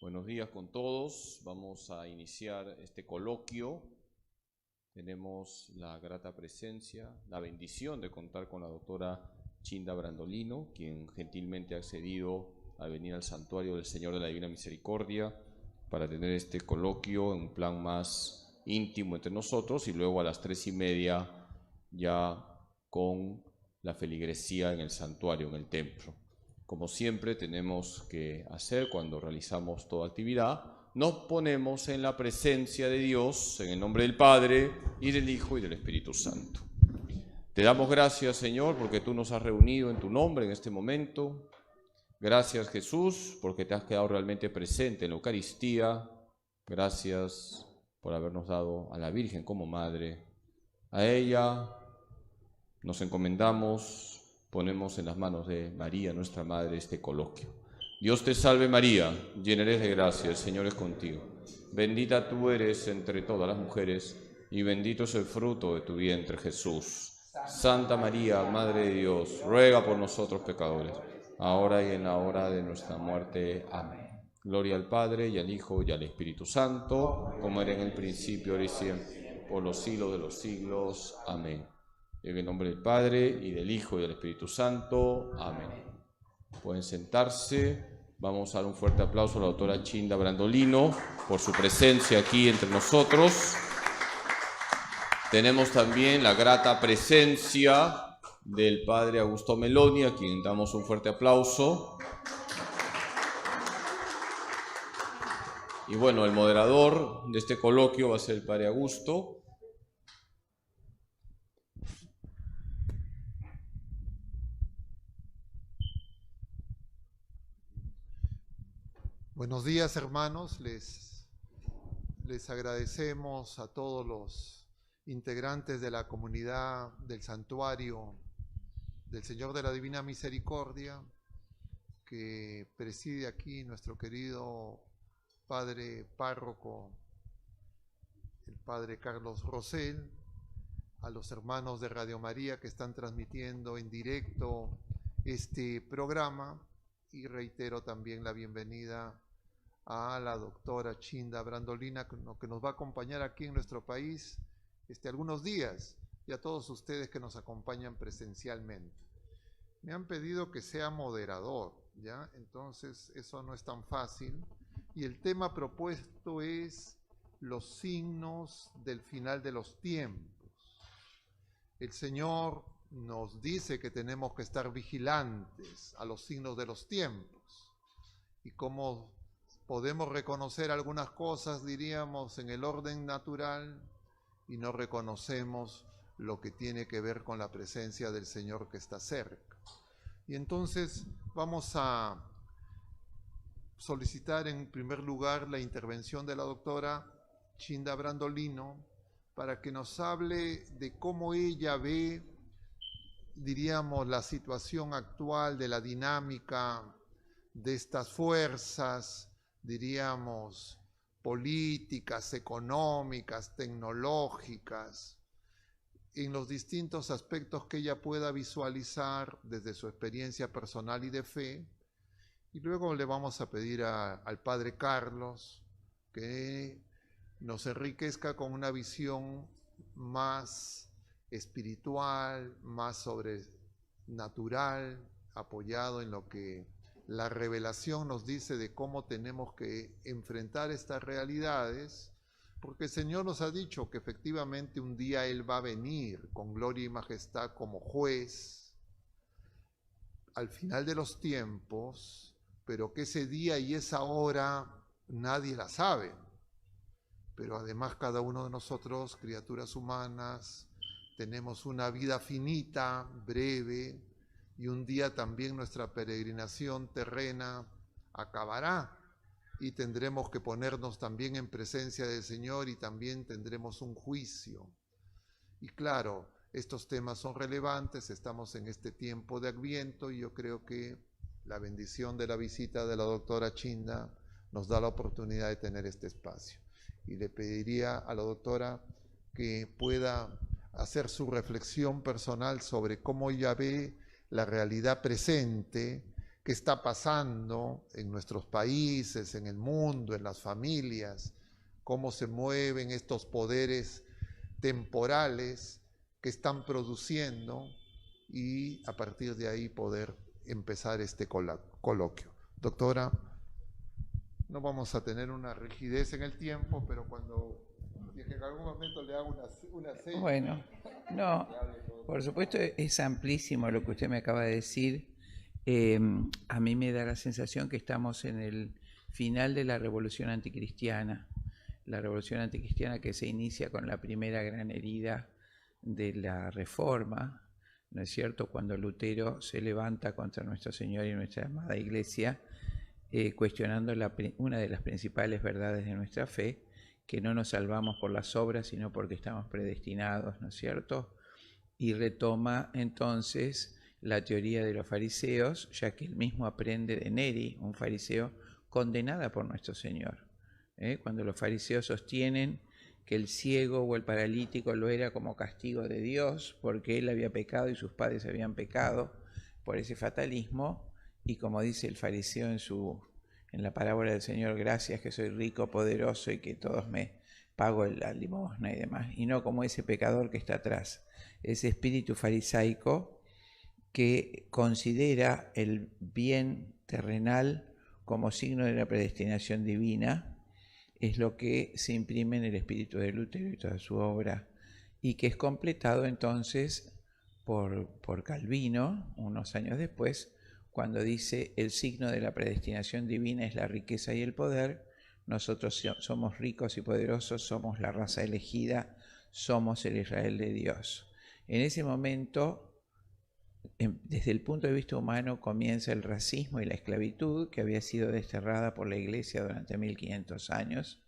Buenos días con todos. Vamos a iniciar este coloquio. Tenemos la grata presencia, la bendición de contar con la doctora Chinda Brandolino, quien gentilmente ha accedido a venir al santuario del Señor de la Divina Misericordia para tener este coloquio en un plan más íntimo entre nosotros, y luego a las 3:30 ya con la feligresía en el santuario, en el templo. Como siempre tenemos que hacer cuando realizamos toda actividad, nos ponemos en la presencia de Dios, en el nombre del Padre, y del Hijo, y del Espíritu Santo. Te damos gracias, Señor, porque tú nos has reunido en tu nombre en este momento. Gracias, Jesús, porque te has quedado realmente presente en la Eucaristía. Gracias por habernos dado a la Virgen como Madre. A ella nos encomendamos, ponemos en las manos de María, nuestra Madre, este coloquio. Dios te salve María, llena eres de gracia, el Señor es contigo. Bendita tú eres entre todas las mujeres, y bendito es el fruto de tu vientre, Jesús. Santa María, Madre de Dios, ruega por nosotros pecadores, ahora y en la hora de nuestra muerte. Amén. Gloria al Padre, y al Hijo, y al Espíritu Santo, como era en el principio, ahora y siempre, por los siglos de los siglos. Amén. En el nombre del Padre, y del Hijo, y del Espíritu Santo. Amén. Pueden sentarse. Vamos a dar un fuerte aplauso a la doctora Chinda Brandolino por su presencia aquí entre nosotros. Tenemos también la grata presencia del Padre Augusto Meloni, a quien damos un fuerte aplauso. Y bueno, el moderador de este coloquio va a ser el Padre Augusto. Buenos días, hermanos. Les agradecemos a todos los integrantes de la comunidad del Santuario del Señor de la Divina Misericordia, que preside aquí nuestro querido Padre Párroco, el Padre Carlos Rosell, a los hermanos de Radio María que están transmitiendo en directo este programa, y reitero también la bienvenida a la doctora Chinda Brandolina, que nos va a acompañar aquí en nuestro país algunos días, y a todos ustedes que nos acompañan presencialmente. Me han pedido que sea moderador, ¿ya? Entonces eso no es tan fácil, y el tema propuesto es los signos del final de los tiempos. El Señor nos dice que tenemos que estar vigilantes a los signos de los tiempos, y cómo podemos reconocer algunas cosas, diríamos, en el orden natural, y no reconocemos lo que tiene que ver con la presencia del Señor que está cerca. Y entonces vamos a solicitar en primer lugar la intervención de la doctora Chinda Brandolino para que nos hable de cómo ella ve, diríamos, la situación actual de la dinámica de estas fuerzas, diríamos, políticas, económicas, tecnológicas, en los distintos aspectos que ella pueda visualizar desde su experiencia personal y de fe. Y luego le vamos a pedir al Padre Carlos que nos enriquezca con una visión más espiritual, más sobrenatural, apoyado en lo que la revelación nos dice de cómo tenemos que enfrentar estas realidades, porque el Señor nos ha dicho que efectivamente un día Él va a venir con gloria y majestad como juez al final de los tiempos, pero que ese día y esa hora nadie la sabe. Pero además cada uno de nosotros, criaturas humanas, tenemos una vida finita, breve, y un día también nuestra peregrinación terrena acabará, y tendremos que ponernos también en presencia del Señor, y también tendremos un juicio. Y claro, estos temas son relevantes, estamos en este tiempo de Adviento, y yo creo que la bendición de la visita de la doctora Chinda nos da la oportunidad de tener este espacio. Y le pediría a la doctora que pueda hacer su reflexión personal sobre cómo ella ve la realidad presente, qué está pasando en nuestros países, en el mundo, en las familias, cómo se mueven estos poderes temporales que están produciendo, y a partir de ahí poder empezar este coloquio. Doctora, no vamos a tener una rigidez en el tiempo, pero si es que en algún momento le hago una seña. Bueno, no, por supuesto es amplísimo lo que usted me acaba de decir. A mí me da la sensación que estamos en el final de la revolución anticristiana. La revolución anticristiana que se inicia con la primera gran herida de la Reforma, ¿no es cierto?, cuando Lutero se levanta contra nuestro Señor y nuestra amada Iglesia, cuestionando una de las principales verdades de nuestra fe, que no nos salvamos por las obras, sino porque estamos predestinados, ¿no es cierto? Y retoma entonces la teoría de los fariseos, ya que él mismo aprende de Neri, un fariseo condenada por nuestro Señor. Cuando los fariseos sostienen que el ciego o el paralítico lo era como castigo de Dios porque él había pecado y sus padres habían pecado, por ese fatalismo, y como dice el fariseo en la parábola del Señor, gracias que soy rico, poderoso y que todos me pago la limosna y demás, y no como ese pecador que está atrás, ese espíritu farisaico que considera el bien terrenal como signo de la predestinación divina, es lo que se imprime en el espíritu de Lutero y toda su obra, y que es completado entonces por Calvino, unos años después, cuando dice: el signo de la predestinación divina es la riqueza y el poder, nosotros somos ricos y poderosos, somos la raza elegida, somos el Israel de Dios. En ese momento, desde el punto de vista humano, comienza el racismo y la esclavitud, que había sido desterrada por la Iglesia durante 1500 años,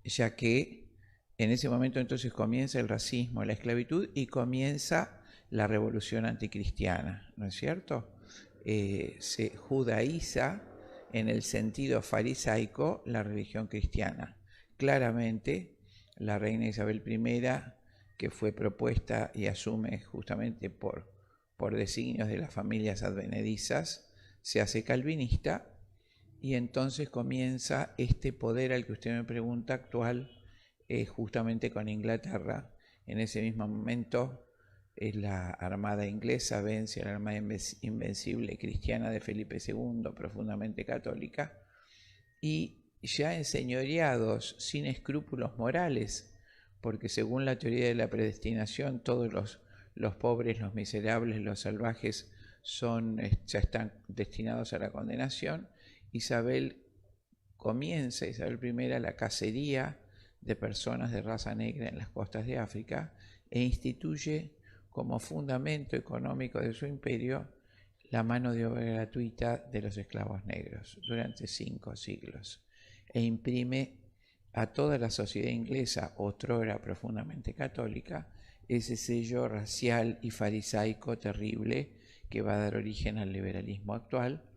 ya que en ese momento entonces comienza el racismo, la esclavitud, y comienza la revolución anticristiana, ¿no es cierto? Se judaiza en el sentido farisaico la religión cristiana. Claramente, la reina Isabel I, que fue propuesta y asume justamente por designios de las familias advenedizas, se hace calvinista, y entonces comienza este poder al que usted me pregunta actual, justamente con Inglaterra. En ese mismo momento la armada inglesa vence a la armada invencible cristiana de Felipe II, profundamente católica, y ya enseñoreados, sin escrúpulos morales, porque según la teoría de la predestinación, todos los pobres, los miserables, los salvajes ya están destinados a la condenación. Isabel I, la cacería de personas de raza negra en las costas de África, e instituye como fundamento económico de su imperio la mano de obra gratuita de los esclavos negros durante 5 siglos, e imprime a toda la sociedad inglesa, otrora profundamente católica, ese sello racial y farisaico terrible que va a dar origen al liberalismo actual.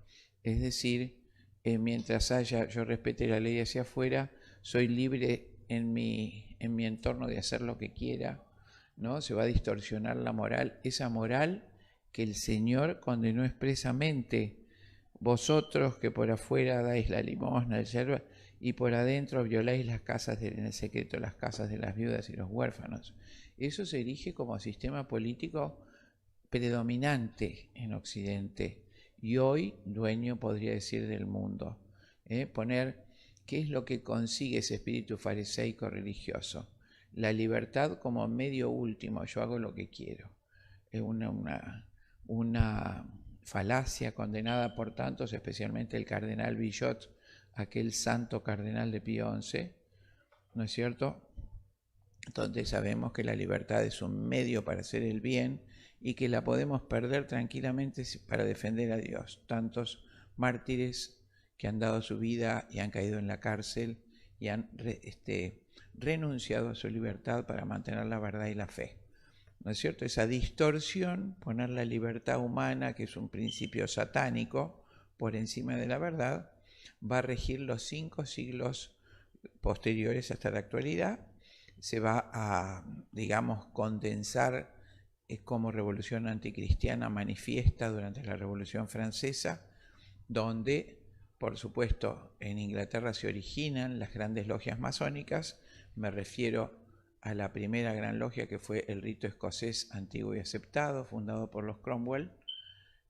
Es decir, mientras yo respete la ley hacia afuera, soy libre en mi entorno de hacer lo que quiera, ¿no? Se va a distorsionar la moral, esa moral que el Señor condenó expresamente: vosotros que por afuera dais la limosna, el yerba, y por adentro violáis las casas en el secreto, las casas de las viudas y los huérfanos. Eso se erige como sistema político predominante en Occidente, y hoy dueño, podría decir, del mundo. Poner qué es lo que consigue ese espíritu fariseico religioso: la libertad como medio último, yo hago lo que quiero. Es una falacia condenada por tantos, especialmente el cardenal Billot, aquel santo cardenal de Pío XI, ¿no es cierto?, donde sabemos que la libertad es un medio para hacer el bien y que la podemos perder tranquilamente para defender a Dios. Tantos mártires que han dado su vida y han caído en la cárcel y han renunciado a su libertad para mantener la verdad y la fe, ¿no es cierto? Esa distorsión, poner la libertad humana, que es un principio satánico, por encima de la verdad, va a regir los 5 siglos posteriores hasta la actualidad. Se va a, digamos, condensar como revolución anticristiana manifiesta durante la Revolución Francesa, donde, por supuesto, en Inglaterra se originan las grandes logias masónicas. Me refiero a la primera gran logia, que fue el rito escocés antiguo y aceptado, fundado por los Cromwell,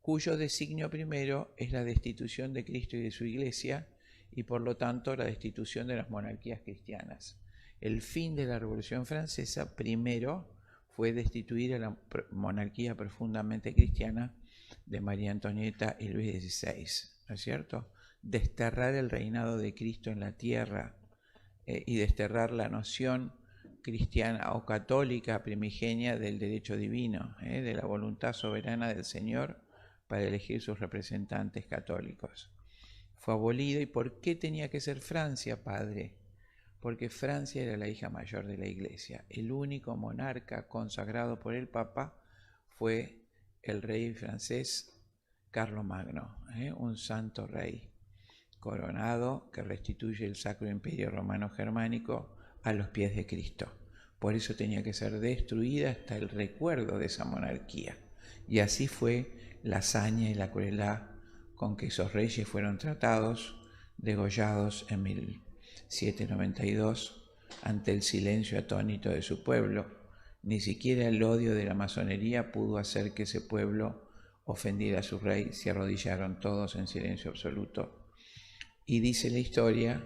cuyo designio primero es la destitución de Cristo y de su Iglesia, y por lo tanto la destitución de las monarquías cristianas. El fin de la Revolución Francesa primero fue destituir a la monarquía profundamente cristiana de María Antonieta y Luis XVI, ¿no es cierto? Desterrar el reinado de Cristo en la tierra y desterrar la noción cristiana o católica primigenia del derecho divino, de la voluntad soberana del Señor para elegir sus representantes católicos. Fue abolido. ¿Y por qué tenía que ser Francia, padre? Porque Francia era la hija mayor de la Iglesia. El único monarca consagrado por el Papa fue el rey francés Carlomagno, un santo rey coronado que restituye el Sacro Imperio Romano Germánico a los pies de Cristo. Por eso tenía que ser destruida hasta el recuerdo de esa monarquía. Y así fue la hazaña y la crueldad con que esos reyes fueron tratados, degollados en 1792 ante el silencio atónito de su pueblo. Ni siquiera el odio de la masonería pudo hacer que ese pueblo ofendiera a su rey. Se arrodillaron todos en silencio absoluto. Y dice la historia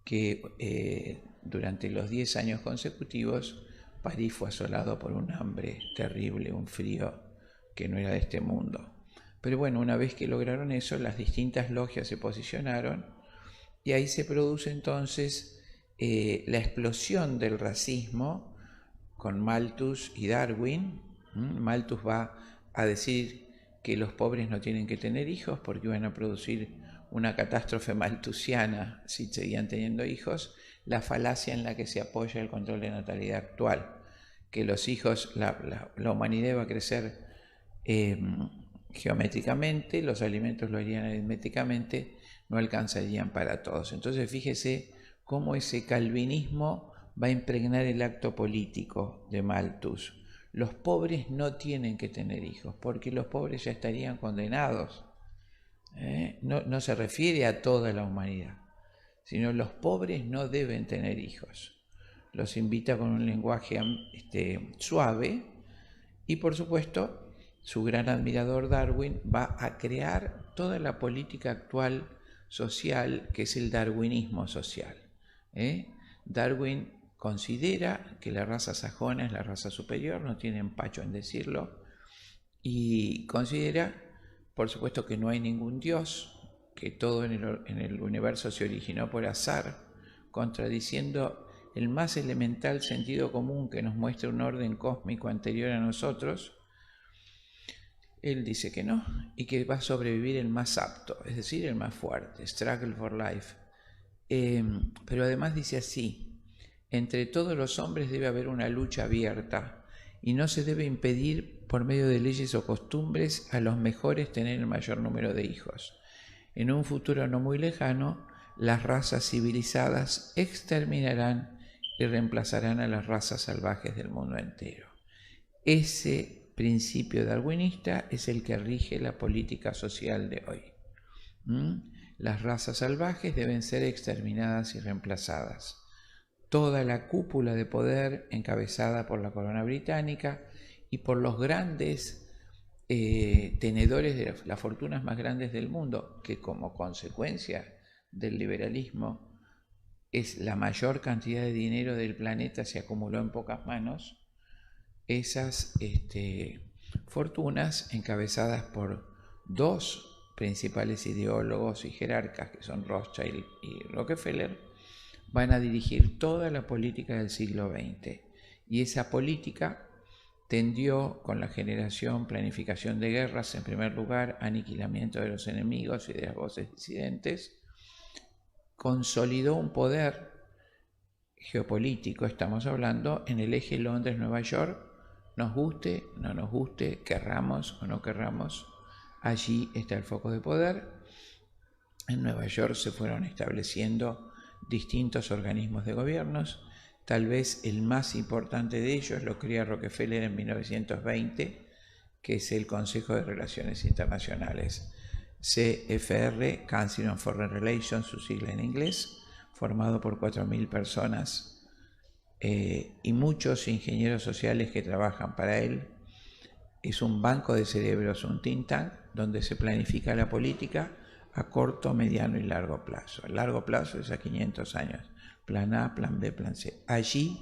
que durante los 10 años consecutivos París fue asolado por un hambre terrible, un frío que no era de este mundo. Pero bueno, una vez que lograron eso, las distintas logias se posicionaron y ahí se produce entonces la explosión del racismo con Malthus y Darwin. Malthus va a decir que los pobres no tienen que tener hijos porque iban a producir una catástrofe malthusiana si seguían teniendo hijos, la falacia en la que se apoya el control de natalidad actual, que los hijos, la humanidad va a crecer geométricamente, los alimentos lo harían aritméticamente, no alcanzarían para todos. Entonces fíjese cómo ese calvinismo va a impregnar el acto político de Malthus. Los pobres no tienen que tener hijos, porque los pobres ya estarían condenados. No se refiere a toda la humanidad, sino los pobres no deben tener hijos. Los invita con un lenguaje suave y, por supuesto, su gran admirador Darwin va a crear toda la política actual social, que es el darwinismo social. Darwin considera que la raza sajona es la raza superior, no tiene empacho en decirlo, y considera, por supuesto, que no hay ningún Dios, que todo en el universo se originó por azar, contradiciendo el más elemental sentido común que nos muestra un orden cósmico anterior a nosotros. Él dice que no, y que va a sobrevivir el más apto, es decir, el más fuerte, struggle for life. Pero además dice así: entre todos los hombres debe haber una lucha abierta, y no se debe impedir por medio de leyes o costumbres a los mejores tener el mayor número de hijos. En un futuro no muy lejano, las razas civilizadas exterminarán y reemplazarán a las razas salvajes del mundo entero. Ese principio darwinista es el que rige la política social de hoy. Las razas salvajes deben ser exterminadas y reemplazadas. Toda la cúpula de poder encabezada por la corona británica y por los grandes tenedores de las fortunas más grandes del mundo, que como consecuencia del liberalismo es la mayor cantidad de dinero del planeta, se acumuló en pocas manos. Esas fortunas, encabezadas por dos principales ideólogos y jerarcas, que son Rothschild y Rockefeller, van a dirigir toda la política del siglo XX. Y esa política tendió, con la generación, planificación de guerras, en primer lugar, aniquilamiento de los enemigos y de las voces disidentes, consolidó un poder geopolítico, estamos hablando, en el eje Londres-Nueva York, nos guste, no nos guste, querramos o no querramos, allí está el foco de poder. En Nueva York se fueron estableciendo distintos organismos de gobiernos. Tal vez el más importante de ellos lo crea Rockefeller en 1920, que es el Consejo de Relaciones Internacionales. CFR, Council on Foreign Relations, su sigla en inglés, formado por 4.000 personas y muchos ingenieros sociales que trabajan para él. Es un banco de cerebros, un think tank, donde se planifica la política a corto, mediano y largo plazo. El largo plazo es a 500 años. Plan A, plan B, plan C. Allí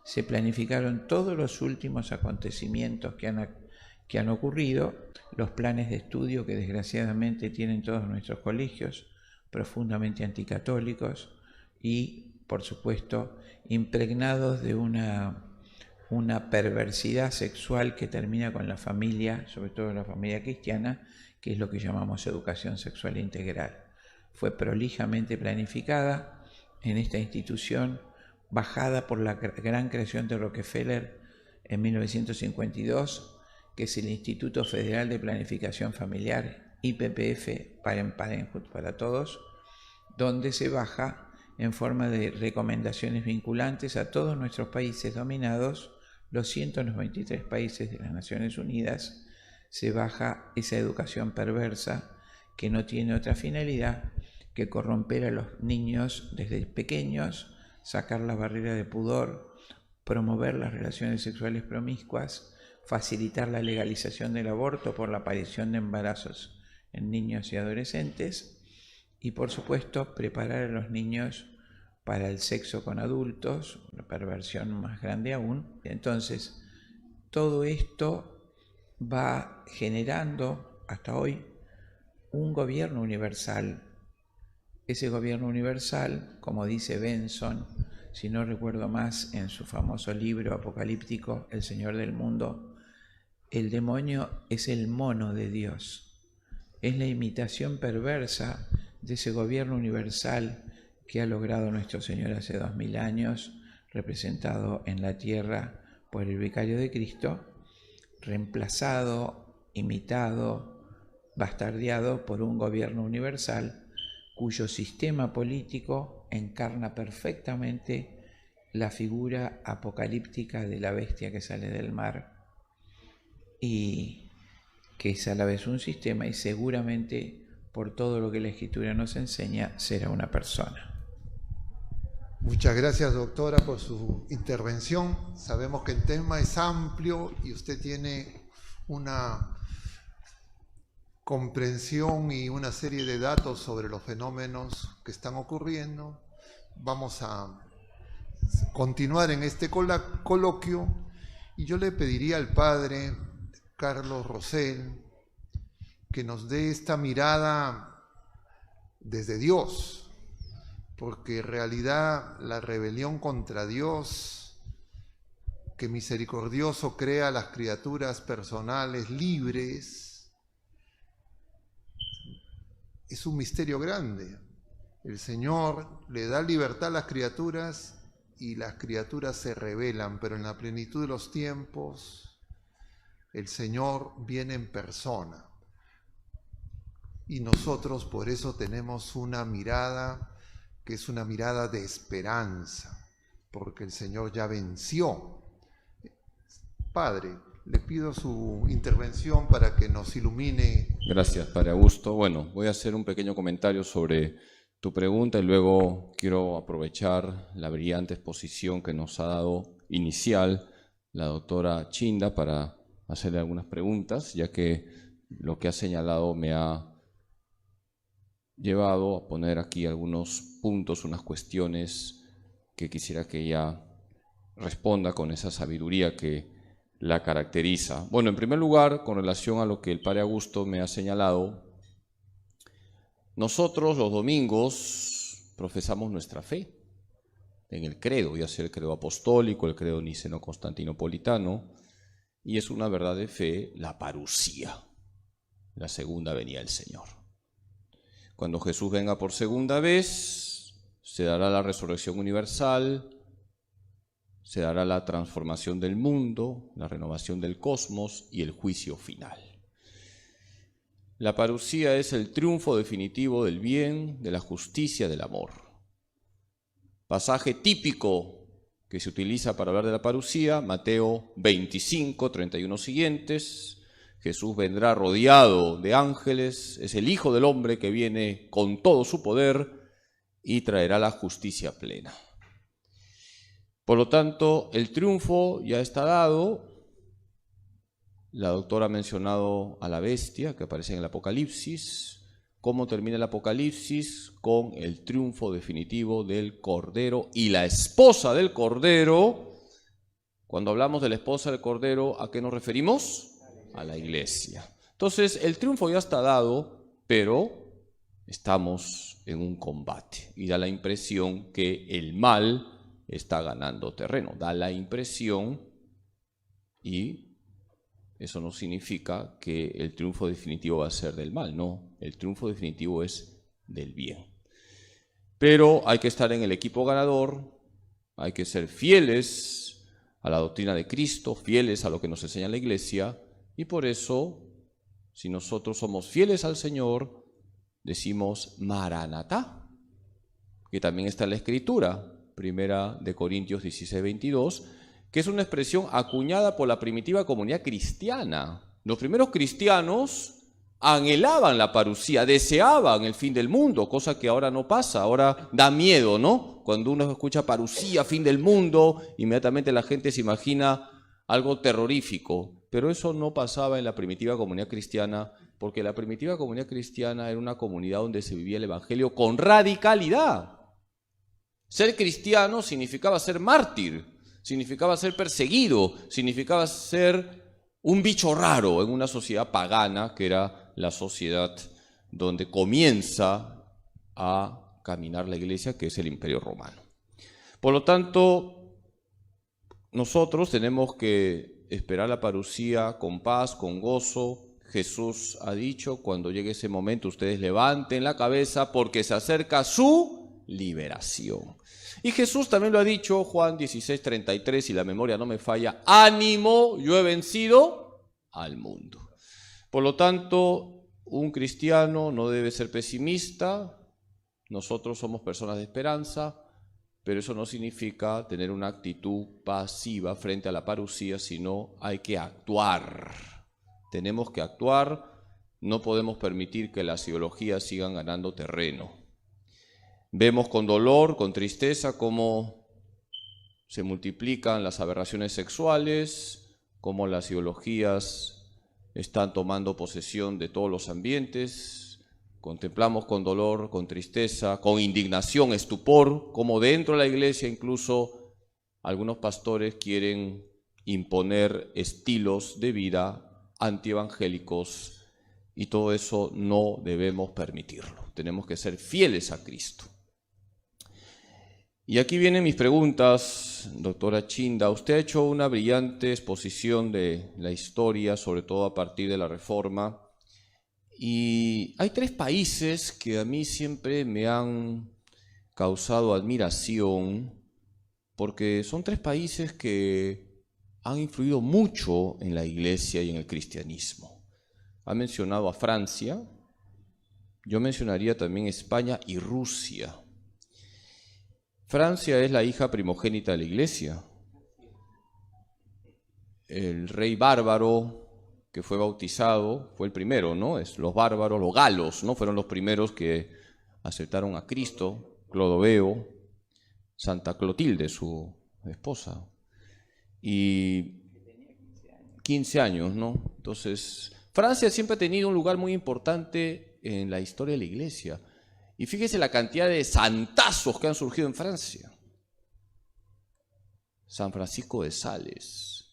se planificaron todos los últimos acontecimientos que han ocurrido, los planes de estudio que desgraciadamente tienen todos nuestros colegios, profundamente anticatólicos y, por supuesto, impregnados de una perversidad sexual que termina con la familia, sobre todo la familia cristiana, que es lo que llamamos educación sexual integral. Fue prolijamente planificada en esta institución, bajada por la gran creación de Rockefeller en 1952, que es el Instituto Federal de Planificación Familiar, IPPF, Parenthood para Todos, donde se baja en forma de recomendaciones vinculantes a todos nuestros países dominados, los 193 países de las Naciones Unidas, se baja esa educación perversa que no tiene otra finalidad que corromper a los niños desde pequeños, sacar la barrera de pudor, promover las relaciones sexuales promiscuas, facilitar la legalización del aborto por la aparición de embarazos en niños y adolescentes y, por supuesto, preparar a los niños para el sexo con adultos, una perversión más grande aún. Entonces, todo esto va generando hasta hoy un gobierno universal. Ese gobierno universal, como dice Benson, si no recuerdo más, en su famoso libro apocalíptico, El Señor del Mundo, el demonio es el mono de Dios. Es la imitación perversa de ese gobierno universal que ha logrado nuestro Señor hace 2000 años, representado en la tierra por el vicario de Cristo, reemplazado, imitado, bastardeado por un gobierno universal cuyo sistema político encarna perfectamente la figura apocalíptica de la bestia que sale del mar y que es a la vez un sistema y seguramente por todo lo que la Escritura nos enseña será una persona. Muchas gracias, doctora, por su intervención. Sabemos que el tema es amplio y usted tiene una comprensión y una serie de datos sobre los fenómenos que están ocurriendo. Vamos a continuar en este coloquio y yo le pediría al padre Carlos Rosell que nos dé esta mirada desde Dios, porque en realidad la rebelión contra Dios, que misericordioso crea a las criaturas personales libres, es un misterio grande. El Señor le da libertad a las criaturas y las criaturas se rebelan, pero en la plenitud de los tiempos el Señor viene en persona. Y nosotros por eso tenemos una mirada que es una mirada de esperanza, porque el Señor ya venció. Padre, le pido su intervención para que nos ilumine. Gracias, Padre Augusto. Bueno, voy a hacer un pequeño comentario sobre tu pregunta y luego quiero aprovechar la brillante exposición que nos ha dado inicial la doctora Chinda para hacerle algunas preguntas, ya que lo que ha señalado me ha llevado a poner aquí algunos puntos, unas cuestiones que quisiera que ella responda con esa sabiduría que la caracteriza. Bueno, en primer lugar, con relación a lo que el Padre Augusto me ha señalado, nosotros los domingos profesamos nuestra fe en el credo, ya sea el credo apostólico, el credo niceno-constantinopolitano, y es una verdad de fe, la parusía, la segunda venida del Señor. Cuando Jesús venga por segunda vez, se dará la resurrección universal, se dará la transformación del mundo, la renovación del cosmos y el juicio final. La parusía es el triunfo definitivo del bien, de la justicia, del amor. Pasaje típico que se utiliza para hablar de la parusía, Mateo 25, 31 siguientes. Jesús vendrá rodeado de ángeles, es el Hijo del Hombre que viene con todo su poder y traerá la justicia plena. Por lo tanto, el triunfo ya está dado. La doctora ha mencionado a la bestia que aparece en el Apocalipsis. ¿Cómo termina el Apocalipsis? Con el triunfo definitivo del Cordero y la esposa del Cordero. Cuando hablamos de la esposa del Cordero, ¿a qué nos referimos? A la iglesia. Entonces, el triunfo ya está dado, pero estamos en un combate. Y da la impresión que el mal está ganando terreno. Da la impresión, y eso no significa que el triunfo definitivo va a ser del mal, no. El triunfo definitivo es del bien. Pero hay que estar en el equipo ganador, hay que ser fieles a la doctrina de Cristo, fieles a lo que nos enseña la Iglesia, y por eso, si nosotros somos fieles al Señor, decimos Maranatá, que también está en la Escritura, 1 Corintios 16:22, que es una expresión acuñada por la primitiva comunidad cristiana. Los primeros cristianos anhelaban la parusía, deseaban el fin del mundo, cosa que ahora no pasa, ahora da miedo, ¿no? Cuando uno escucha parusía, fin del mundo, inmediatamente la gente se imagina algo terrorífico, pero eso no pasaba en la primitiva comunidad cristiana, porque la primitiva comunidad cristiana era una comunidad donde se vivía el evangelio con radicalidad. Ser cristiano significaba ser mártir, significaba ser perseguido, significaba ser un bicho raro en una sociedad pagana que era la sociedad donde comienza a caminar la iglesia, que es el Imperio Romano. Por lo tanto, nosotros tenemos que esperar la parusía con paz, con gozo. Jesús ha dicho, cuando llegue ese momento, ustedes levanten la cabeza porque se acerca su liberación. Y Jesús también lo ha dicho, Juan 16:33, si la memoria no me falla, ánimo, yo he vencido al mundo. Por lo tanto, un cristiano no debe ser pesimista. Nosotros somos personas de esperanza, pero eso no significa tener una actitud pasiva frente a la parusía, sino hay que actuar. Tenemos que actuar, no podemos permitir que las ideologías sigan ganando terreno. Vemos con dolor, con tristeza, cómo se multiplican las aberraciones sexuales, cómo las ideologías están tomando posesión de todos los ambientes. Contemplamos con dolor, con tristeza, con indignación, estupor, cómo dentro de la iglesia incluso algunos pastores quieren imponer estilos de vida antievangélicos, y todo eso no debemos permitirlo. Tenemos que ser fieles a Cristo. Y aquí vienen mis preguntas, doctora Chinda. Usted ha hecho una brillante exposición de la historia, sobre todo a partir de la Reforma. Y hay 3 países que a mí siempre me han causado admiración, porque son 3 países que han influido mucho en la iglesia y en el cristianismo. Ha mencionado a Francia, yo mencionaría también España y Rusia. Francia es la hija primogénita de la iglesia. El rey bárbaro que fue bautizado fue el primero, ¿no? Los bárbaros, los galos, ¿no? Fueron los primeros que aceptaron a Cristo. Clodoveo, Santa Clotilde, su esposa, y 15 años, ¿no? Entonces, Francia siempre ha tenido un lugar muy importante en la historia de la iglesia. Y fíjese la cantidad de santazos que han surgido en Francia. San Francisco de Sales,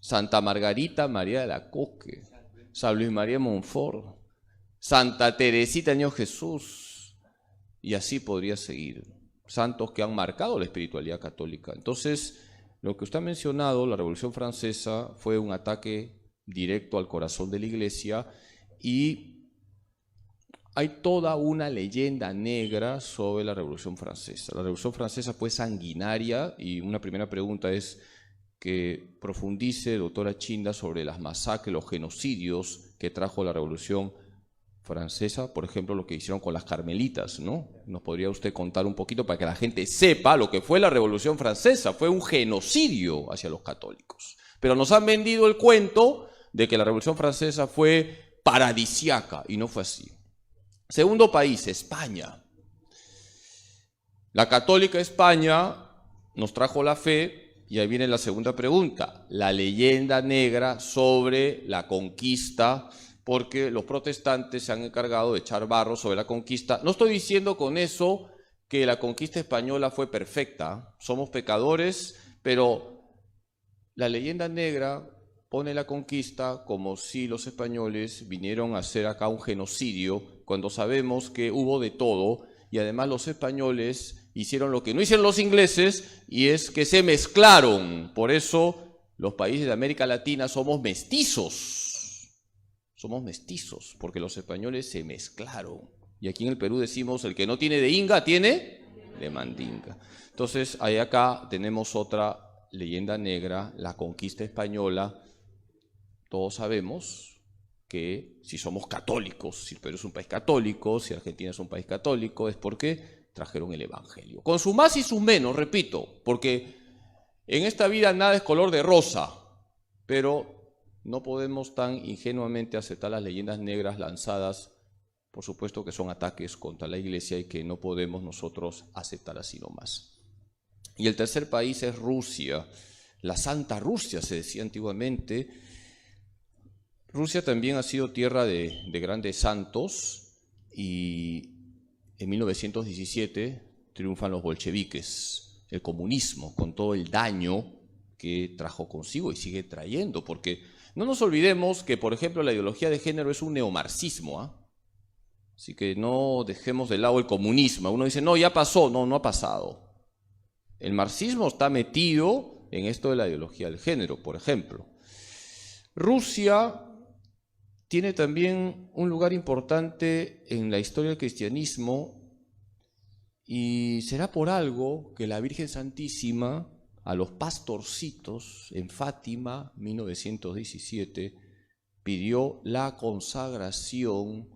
Santa Margarita María de la Coque, San Luis María Montfort, Santa Teresita Niño Jesús, y así podría seguir. Santos que han marcado la espiritualidad católica. Entonces, lo que usted ha mencionado, la Revolución Francesa, fue un ataque directo al corazón de la iglesia, y hay toda una leyenda negra sobre la Revolución Francesa. La Revolución Francesa fue sanguinaria, y una primera pregunta es que profundice, doctora Chinda, sobre las masacres, los genocidios que trajo la Revolución Francesa, por ejemplo, lo que hicieron con las carmelitas, ¿no? ¿Nos podría usted contar un poquito para que la gente sepa lo que fue la Revolución Francesa? Fue un genocidio hacia los católicos. Pero nos han vendido el cuento de que la Revolución Francesa fue paradisiaca, y no fue así. Segundo país, España. La católica España nos trajo la fe, y ahí viene la segunda pregunta, la leyenda negra sobre la conquista, porque los protestantes se han encargado de echar barro sobre la conquista. No estoy diciendo con eso que la conquista española fue perfecta, somos pecadores, pero la leyenda negra pone la conquista como si los españoles vinieron a hacer acá un genocidio, cuando sabemos que hubo de todo, y además los españoles hicieron lo que no hicieron los ingleses, y es que se mezclaron. Por eso los países de América Latina somos mestizos, porque los españoles se mezclaron. Y aquí en el Perú decimos, el que no tiene de Inga, tiene de Mandinga. Entonces, ahí acá tenemos otra leyenda negra, la conquista española. Todos sabemos que si somos católicos, si el Perú es un país católico, si Argentina es un país católico, es porque trajeron el Evangelio. Con sus más y sus menos, repito, porque en esta vida nada es color de rosa, pero no podemos tan ingenuamente aceptar las leyendas negras lanzadas, por supuesto que son ataques contra la Iglesia y que no podemos nosotros aceptar así nomás. Y el tercer país es Rusia, la Santa Rusia se decía antiguamente. Rusia también ha sido tierra de grandes santos, y en 1917 triunfan los bolcheviques, el comunismo, con todo el daño que trajo consigo y sigue trayendo, porque no nos olvidemos que, por ejemplo, la ideología de género es un neomarxismo, así que no dejemos de lado el comunismo. Uno dice, no, ya pasó. No, no ha pasado. El marxismo está metido en esto de la ideología del género, por ejemplo. Rusia tiene también un lugar importante en la historia del cristianismo, y será por algo que la Virgen Santísima, a los pastorcitos en Fátima, 1917, pidió la consagración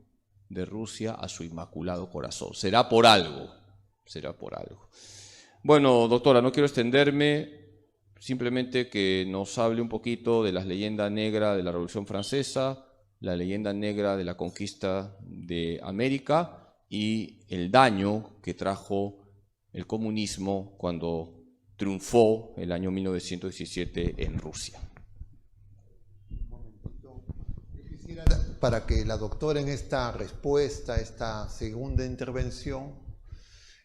de Rusia a su Inmaculado Corazón. Será por algo, será por algo. Bueno, doctora, no quiero extenderme, simplemente que nos hable un poquito de las leyendas negras de la Revolución Francesa, la leyenda negra de la conquista de América y el daño que trajo el comunismo cuando triunfó el año 1917 en Rusia. Yo quisiera, para que la doctora en esta respuesta, esta segunda intervención,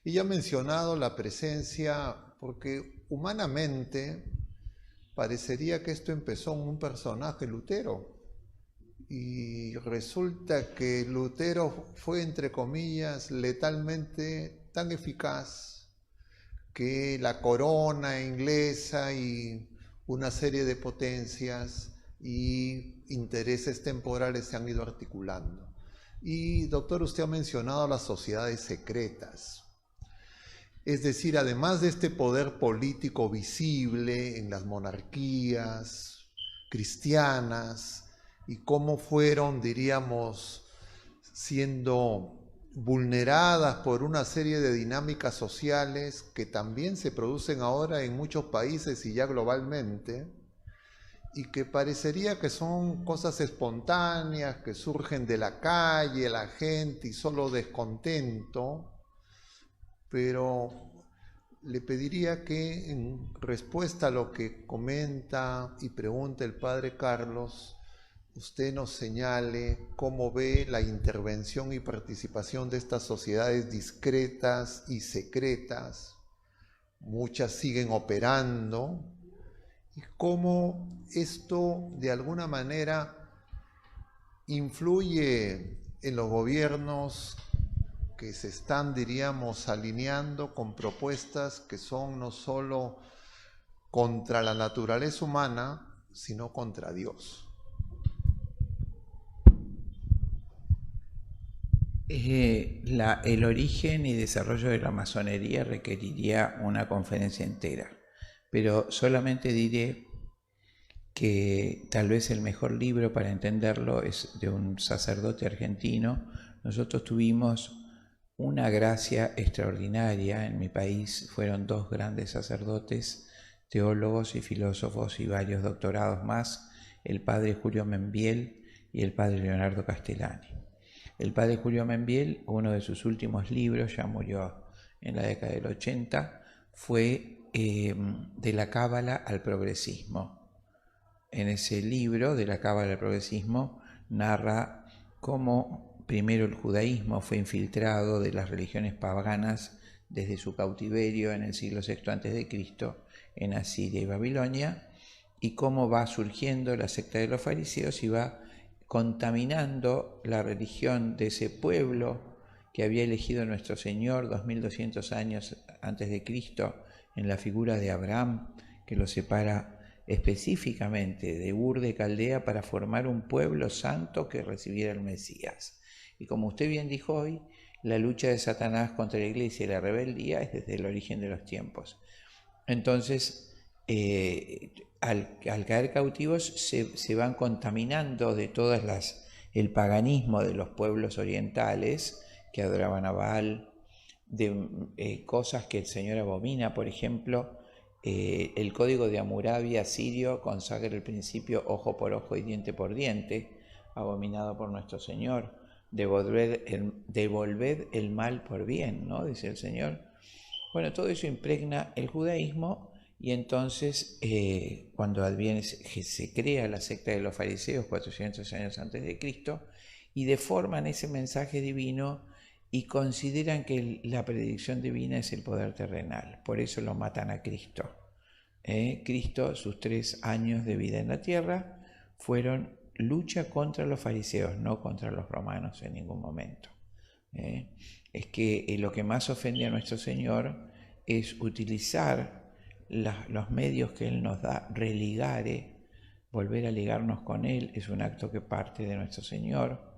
ella ha mencionado la presencia, porque humanamente parecería que esto empezó en un personaje, Lutero, y resulta que Lutero fue, entre comillas, letalmente tan eficaz que la corona inglesa y una serie de potencias y intereses temporales se han ido articulando. Y, doctor, usted ha mencionado las sociedades secretas. Es decir, además de este poder político visible en las monarquías cristianas y cómo fueron, diríamos, siendo vulneradas por una serie de dinámicas sociales que también se producen ahora en muchos países y ya globalmente, y que parecería que son cosas espontáneas, que surgen de la calle, la gente y solo descontento, pero le pediría que en respuesta a lo que comenta y pregunta el padre Carlos, usted nos señale cómo ve la intervención y participación de estas sociedades discretas y secretas, muchas siguen operando, y cómo esto de alguna manera influye en los gobiernos que se están, diríamos, alineando con propuestas que son no solo contra la naturaleza humana, sino contra Dios. El origen y desarrollo de la masonería requeriría una conferencia entera, pero solamente diré que tal vez el mejor libro para entenderlo es de un sacerdote argentino. Nosotros tuvimos una gracia extraordinaria en mi país, fueron dos grandes sacerdotes, teólogos y filósofos y varios doctorados más, el padre Julio Membiel y el padre Leonardo Castellani. El padre Julio Membiel, uno de sus últimos libros, ya murió en la década del 80, fue De la Cábala al progresismo. En ese libro, De la Cábala al progresismo, narra cómo primero el judaísmo fue infiltrado de las religiones paganas desde su cautiverio en el siglo VI a.C. en Asiria y Babilonia, y cómo va surgiendo la secta de los fariseos y va contaminando la religión de ese pueblo que había elegido nuestro Señor 2200 años antes de Cristo en la figura de Abraham, que lo separa específicamente de Ur de Caldea para formar un pueblo santo que recibiera el Mesías. Y como usted bien dijo hoy, la lucha de Satanás contra la iglesia y la rebeldía es desde el origen de los tiempos. Entonces, al caer cautivos se van contaminando de el paganismo de los pueblos orientales que adoraban a Baal, de cosas que el Señor abomina. Por ejemplo, el código de Hammurabi asirio consagra el principio ojo por ojo y diente por diente, abominado por nuestro Señor. Devolved el mal por bien, ¿no? Dice el Señor. Bueno, todo eso impregna el judaísmo, y entonces cuando se crea la secta de los fariseos 400 años antes de Cristo, y deforman ese mensaje divino y consideran que la predicción divina es el poder terrenal. Por eso lo matan a Cristo. Cristo, sus 3 años de vida en la tierra fueron lucha contra los fariseos, no contra los romanos en ningún momento. Es que lo que más ofende a nuestro Señor es utilizar los medios que Él nos da, religare, volver a ligarnos con Él, es un acto que parte de nuestro Señor,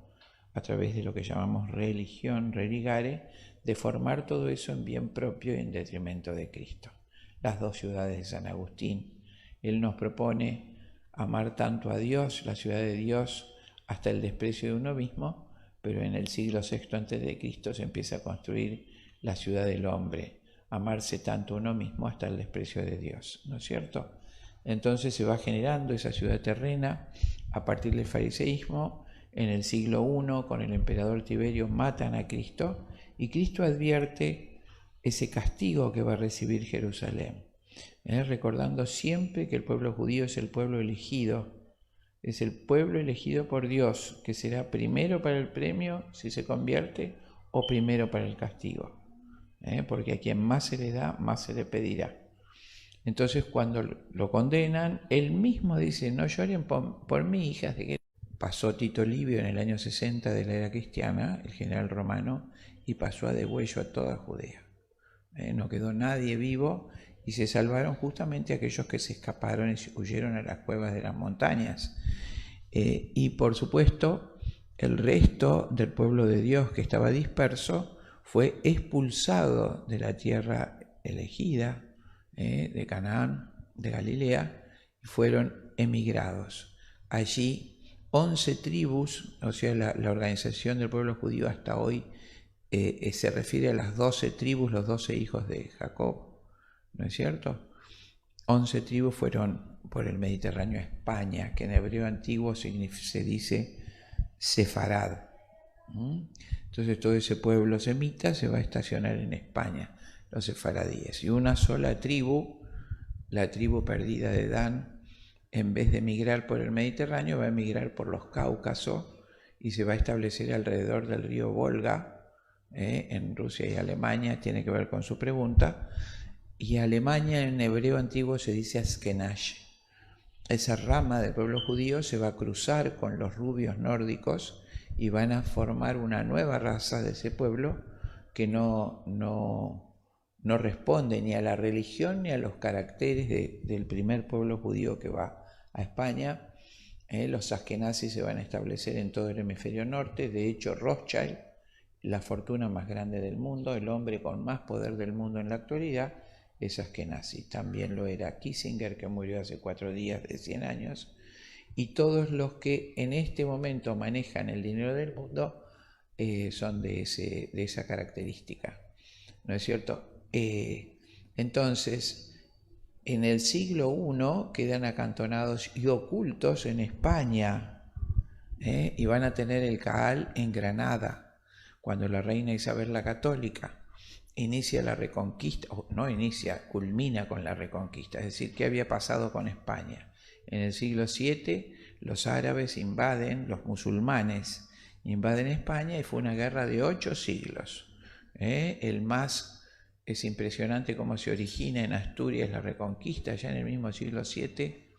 a través de lo que llamamos religión, religare, de formar todo eso en bien propio y en detrimento de Cristo. Las 2 ciudades de San Agustín. Él nos propone amar tanto a Dios, la ciudad de Dios, hasta el desprecio de uno mismo, pero en el siglo VI a.C. se empieza a construir la ciudad del hombre, amarse tanto a uno mismo hasta el desprecio de Dios, ¿no es cierto? Entonces se va generando esa ciudad terrena a partir del fariseísmo. En el siglo I, con el emperador Tiberio, matan a Cristo, y Cristo advierte ese castigo que va a recibir Jerusalén, recordando siempre que el pueblo judío es el pueblo elegido, es el pueblo elegido por Dios, que será primero para el premio si se convierte o primero para el castigo, porque a quien más se le da, más se le pedirá. Entonces cuando lo condenan, él mismo dice: no lloren por mí, hijas de que... Pasó Tito Livio en el año 60 de la era cristiana, el general romano, y pasó a degüello a toda Judea. No quedó nadie vivo, y se salvaron justamente aquellos que se escaparon y huyeron a las cuevas de las montañas. Y por supuesto, el resto del pueblo de Dios que estaba disperso fue expulsado de la tierra elegida, de Canaán, de Galilea, y fueron emigrados. Allí 11 tribus, o sea, la organización del pueblo judío hasta hoy se refiere a las 12 tribus, los 12 hijos de Jacob, ¿no es cierto? 11 tribus fueron por el Mediterráneo a España, que en hebreo antiguo se dice Sefarad. Entonces todo ese pueblo semita se va a estacionar en España, los sefaradíes. Y una sola tribu, la tribu perdida de Dan, en vez de emigrar por el Mediterráneo, va a emigrar por los Cáucasos y se va a establecer alrededor del río Volga, en Rusia y Alemania. Tiene que ver con su pregunta. Y Alemania en hebreo antiguo se dice Askenash. Esa rama del pueblo judío se va a cruzar con los rubios nórdicos y van a formar una nueva raza de ese pueblo que no responde ni a la religión ni a los caracteres del primer pueblo judío que va a España. Los askenazis se van a establecer en todo el hemisferio norte. De hecho, Rothschild, la fortuna más grande del mundo, el hombre con más poder del mundo en la actualidad, es askenazi. También lo era Kissinger, que murió hace 4 días de 100 años. Y todos los que en este momento manejan el dinero del mundo son de esa característica, ¿no es cierto? Entonces, en el siglo I quedan acantonados y ocultos en España, y van a tener el Caal en Granada, cuando la reina Isabel la Católica inicia la reconquista, o no inicia, culmina con la reconquista, es decir, ¿qué había pasado con España? En el siglo VII los árabes invaden, los musulmanes invaden España y fue una guerra de 8 siglos. Es impresionante cómo se origina en Asturias la reconquista, ya en el mismo siglo VII,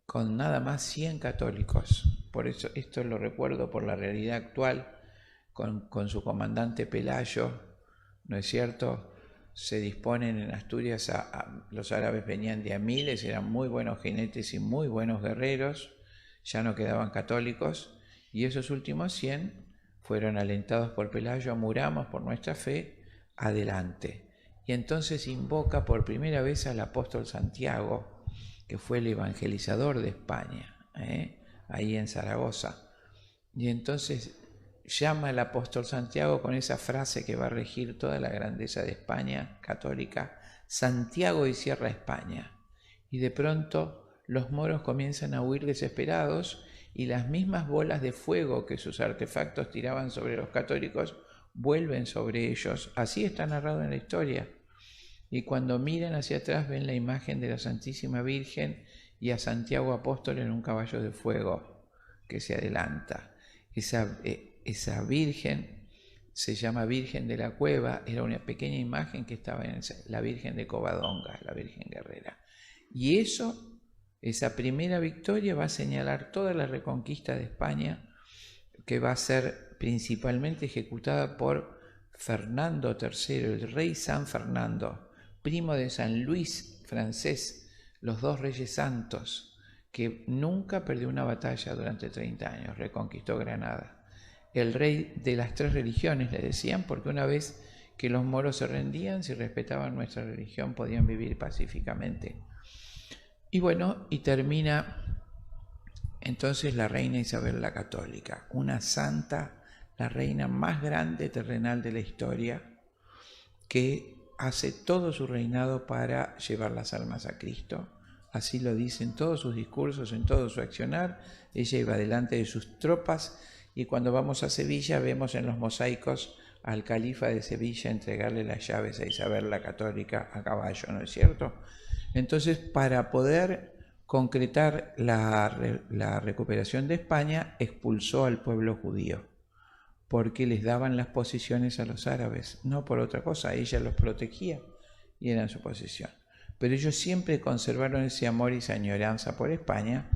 con nada más 100 católicos. Por eso esto lo recuerdo por la realidad actual, con su comandante Pelayo, ¿no es cierto? Se disponen en Asturias, los árabes venían de a miles, eran muy buenos jinetes y muy buenos guerreros, ya no quedaban católicos, y esos últimos 100 fueron alentados por Pelayo: muramos por nuestra fe, adelante. Y entonces invoca por primera vez al apóstol Santiago, que fue el evangelizador de España, ahí en Zaragoza. Y entonces llama al apóstol Santiago con esa frase que va a regir toda la grandeza de España católica: Santiago y cierra España. Y de pronto los moros comienzan a huir desesperados, y las mismas bolas de fuego que sus artefactos tiraban sobre los católicos vuelven sobre ellos. Así está narrado en la historia. Y cuando miran hacia atrás ven la imagen de la Santísima Virgen y a Santiago apóstol en un caballo de fuego que se adelanta. Esa Virgen se llama Virgen de la Cueva, era una pequeña imagen que estaba en la Virgen de Covadonga, la Virgen Guerrera. Y esa primera victoria va a señalar toda la reconquista de España, que va a ser principalmente ejecutada por Fernando III, el rey San Fernando, primo de San Luis francés, los 2 reyes santos, que nunca perdió una batalla durante 30 años, reconquistó Granada. El rey de las 3 religiones, le decían, porque una vez que los moros se rendían, si respetaban nuestra religión, podían vivir pacíficamente. Y bueno, y termina entonces la reina Isabel la Católica, una santa, la reina más grande terrenal de la historia, que hace todo su reinado para llevar las almas a Cristo. Así lo dice en todos sus discursos, en todo su accionar. Ella iba delante de sus tropas, y cuando vamos a Sevilla vemos en los mosaicos al califa de Sevilla entregarle las llaves a Isabel la Católica a caballo, ¿no es cierto? Entonces, para poder concretar la recuperación de España, expulsó al pueblo judío, porque les daban las posiciones a los árabes, no por otra cosa. Ella los protegía y eran su posición. Pero ellos siempre conservaron ese amor y esa añoranza por España,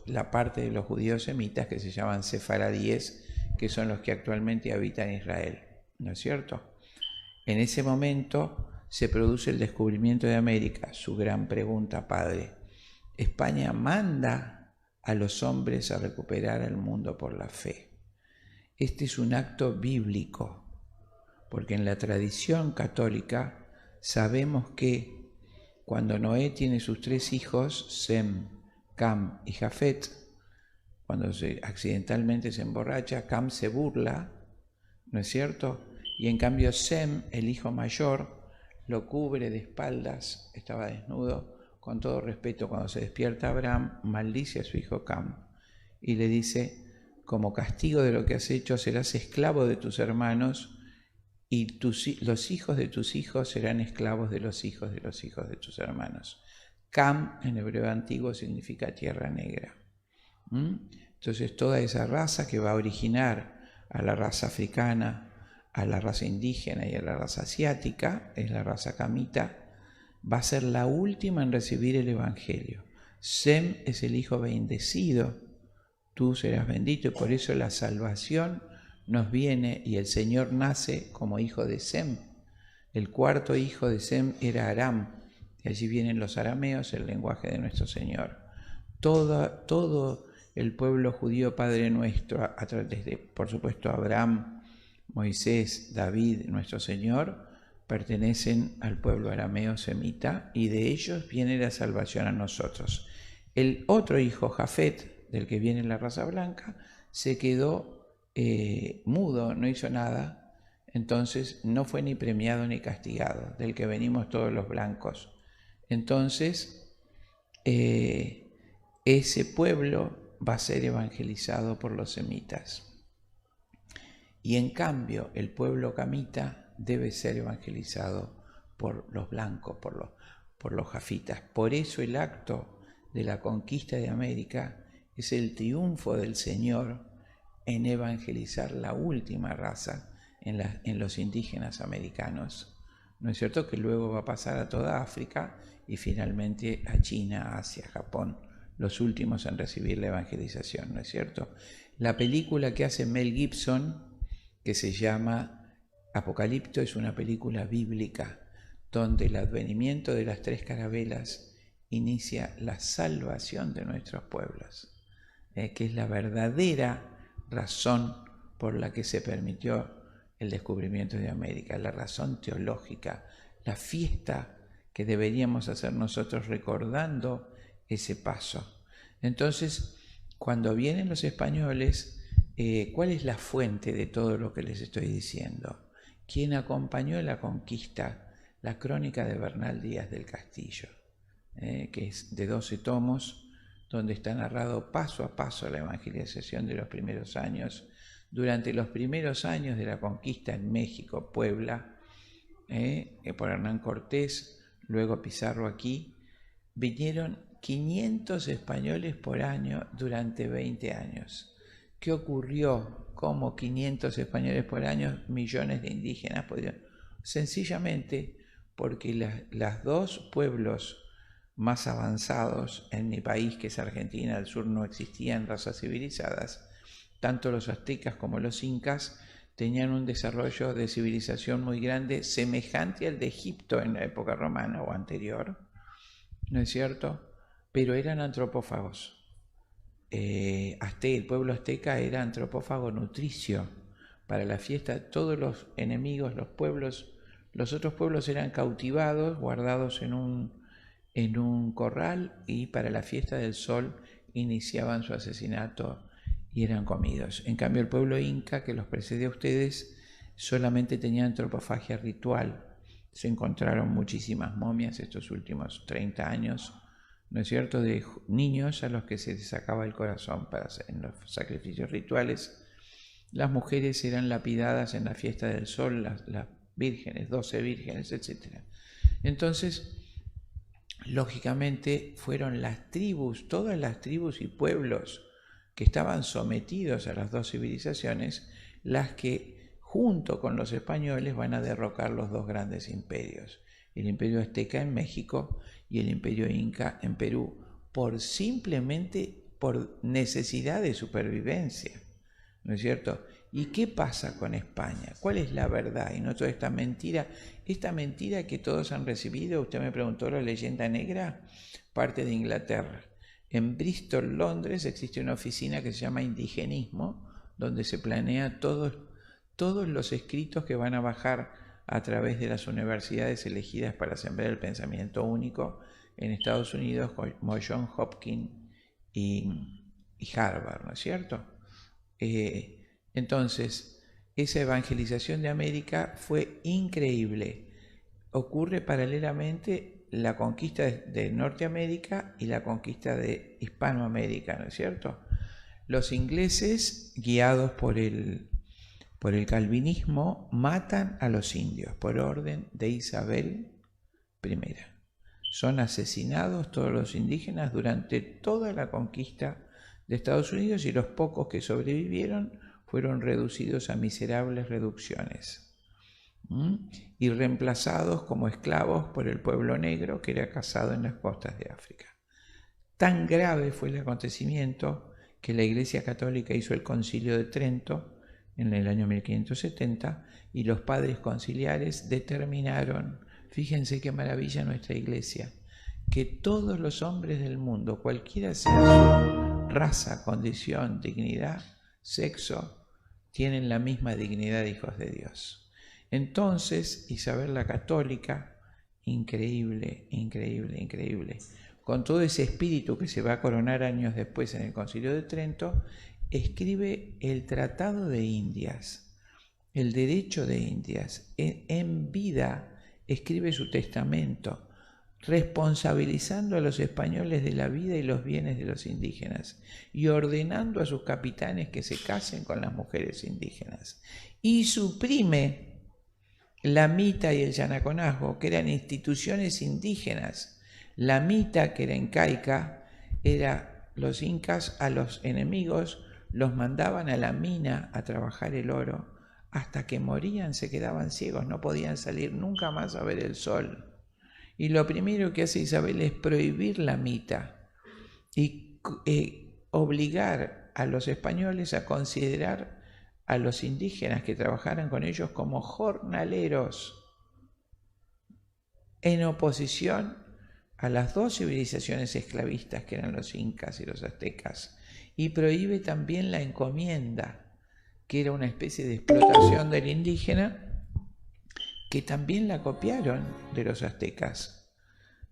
la parte de los judíos semitas que se llaman sefaradíes, que son los que actualmente habitan Israel, ¿no es cierto? En ese momento se produce el descubrimiento de América. Su gran pregunta, padre: ¿España manda a los hombres a recuperar el mundo por la fe? Este es un acto bíblico, porque en la tradición católica sabemos que cuando Noé tiene sus 3 hijos, Sem, Cam y Jafet, cuando accidentalmente se emborracha, Cam se burla, ¿no es cierto? Y en cambio Sem, el hijo mayor, lo cubre de espaldas, estaba desnudo. Con todo respeto, cuando se despierta Abraham, maldice a su hijo Cam y le dice: como castigo de lo que has hecho, serás esclavo de tus hermanos, y los hijos de tus hijos serán esclavos de los hijos de los hijos de tus hermanos. Cam en hebreo antiguo significa tierra negra. Entonces toda esa raza que va a originar a la raza africana, a la raza indígena y a la raza asiática, es la raza camita, va a ser la última en recibir el Evangelio. Sem es el hijo bendecido, tú serás bendito, y por eso la salvación nos viene, y el Señor nace como hijo de Sem. El 4.º hijo de Sem era Aram, y allí vienen los arameos, el lenguaje de nuestro Señor. Todo el pueblo judío Padre Nuestro, desde por supuesto Abraham, Moisés, David, nuestro Señor, pertenecen al pueblo arameo semita, y de ellos viene la salvación a nosotros. El otro hijo, Jafet, del que viene la raza blanca, se quedó mudo, no hizo nada, entonces no fue ni premiado ni castigado, del que venimos todos los blancos. Entonces, ese pueblo va a ser evangelizado por los semitas. Y en cambio, el pueblo camita debe ser evangelizado por los blancos, por los jafitas. Por eso el acto de la conquista de América es el triunfo del Señor en evangelizar la última raza en los indígenas americanos. ¿No es cierto? Que luego va a pasar a toda África y finalmente a China, Asia, Japón, los últimos en recibir la evangelización, ¿no es cierto? La película que hace Mel Gibson, que se llama Apocalipto, es una película bíblica donde el advenimiento de las 3 carabelas inicia la salvación de nuestros pueblos, que es la verdadera razón por la que se permitió el descubrimiento de América, la razón teológica, la fiesta que deberíamos hacer nosotros recordando ese paso. Entonces, cuando vienen los españoles, ¿cuál es la fuente de todo lo que les estoy diciendo? ¿Quién acompañó la conquista? La crónica de Bernal Díaz del Castillo, que es de 12 tomos, donde está narrado paso a paso la evangelización de los primeros años. Durante los primeros años de la conquista en México, Puebla, por Hernán Cortés, luego Pizarro aquí, vinieron 500 españoles por año durante 20 años. ¿Qué ocurrió? ¿Cómo 500 españoles por año, millones de indígenas pudieron? Sencillamente porque los 2 pueblos más avanzados en mi país, que es Argentina, al sur no existían razas civilizadas, tanto los aztecas como los incas tenían un desarrollo de civilización muy grande, semejante al de Egipto en la época romana o anterior, ¿no es cierto? Pero eran antropófagos. El pueblo azteca era antropófago nutricio. Para la fiesta, todos los enemigos, los otros pueblos eran cautivados, guardados en un corral, y para la fiesta del sol iniciaban su asesinato y eran comidos. En cambio, el pueblo inca, que los precede a ustedes, solamente tenía antropofagia ritual. Se encontraron muchísimas momias estos últimos 30 años, ¿no es cierto?, de niños a los que se les sacaba el corazón en los sacrificios rituales. Las mujeres eran lapidadas en la fiesta del sol, las vírgenes, 12 vírgenes, etc. Entonces, lógicamente, fueron las tribus, todas las tribus y pueblos que estaban sometidos a las 2 civilizaciones, las que junto con los españoles van a derrocar los 2 grandes imperios, el imperio azteca en México y el imperio inca en Perú, simplemente por necesidad de supervivencia, ¿no es cierto? ¿Y qué pasa con España? ¿Cuál es la verdad? Y no toda esta mentira que todos han recibido. Usted me preguntó la leyenda negra, parte de Inglaterra. En Bristol, Londres, existe una oficina que se llama Indigenismo, donde se planea todos los escritos que van a bajar a través de las universidades elegidas para sembrar el pensamiento único en Estados Unidos, como Johns Hopkins y Harvard, ¿no es cierto? Entonces, esa evangelización de América fue increíble. Ocurre paralelamente la conquista de Norteamérica y la conquista de Hispanoamérica, ¿no es cierto? Los ingleses, guiados por el calvinismo, matan a los indios por orden de Isabel I. Son asesinados todos los indígenas durante toda la conquista de Estados Unidos, y los pocos que sobrevivieron fueron reducidos a miserables reducciones y reemplazados como esclavos por el pueblo negro que era cazado en las costas de África. Tan grave fue el acontecimiento que la Iglesia Católica hizo el Concilio de Trento en el año 1570, y los padres conciliares determinaron, fíjense qué maravilla nuestra Iglesia, que todos los hombres del mundo, cualquiera sea su raza, condición, dignidad, sexo, tienen la misma dignidad de hijos de Dios. Entonces, Isabel la Católica, increíble, con todo ese espíritu que se va a coronar años después en el Concilio de Trento, escribe el Tratado de Indias, el Derecho de Indias. En vida escribe su testamento, responsabilizando a los españoles de la vida y los bienes de los indígenas y ordenando a sus capitanes que se casen con las mujeres indígenas. Y suprime la mita y el yanaconazgo, que eran instituciones indígenas. La mita, que era incaica, era los incas a los enemigos los mandaban a la mina a trabajar el oro, hasta que morían, se quedaban ciegos, no podían salir nunca más a ver el sol. Y lo primero que hace Isabel es prohibir la mita y obligar a los españoles a considerar a los indígenas que trabajaran con ellos como jornaleros, en oposición a las dos civilizaciones esclavistas que eran los incas y los aztecas. Y prohíbe también la encomienda, que era una especie de explotación del indígena, que también la copiaron de los aztecas.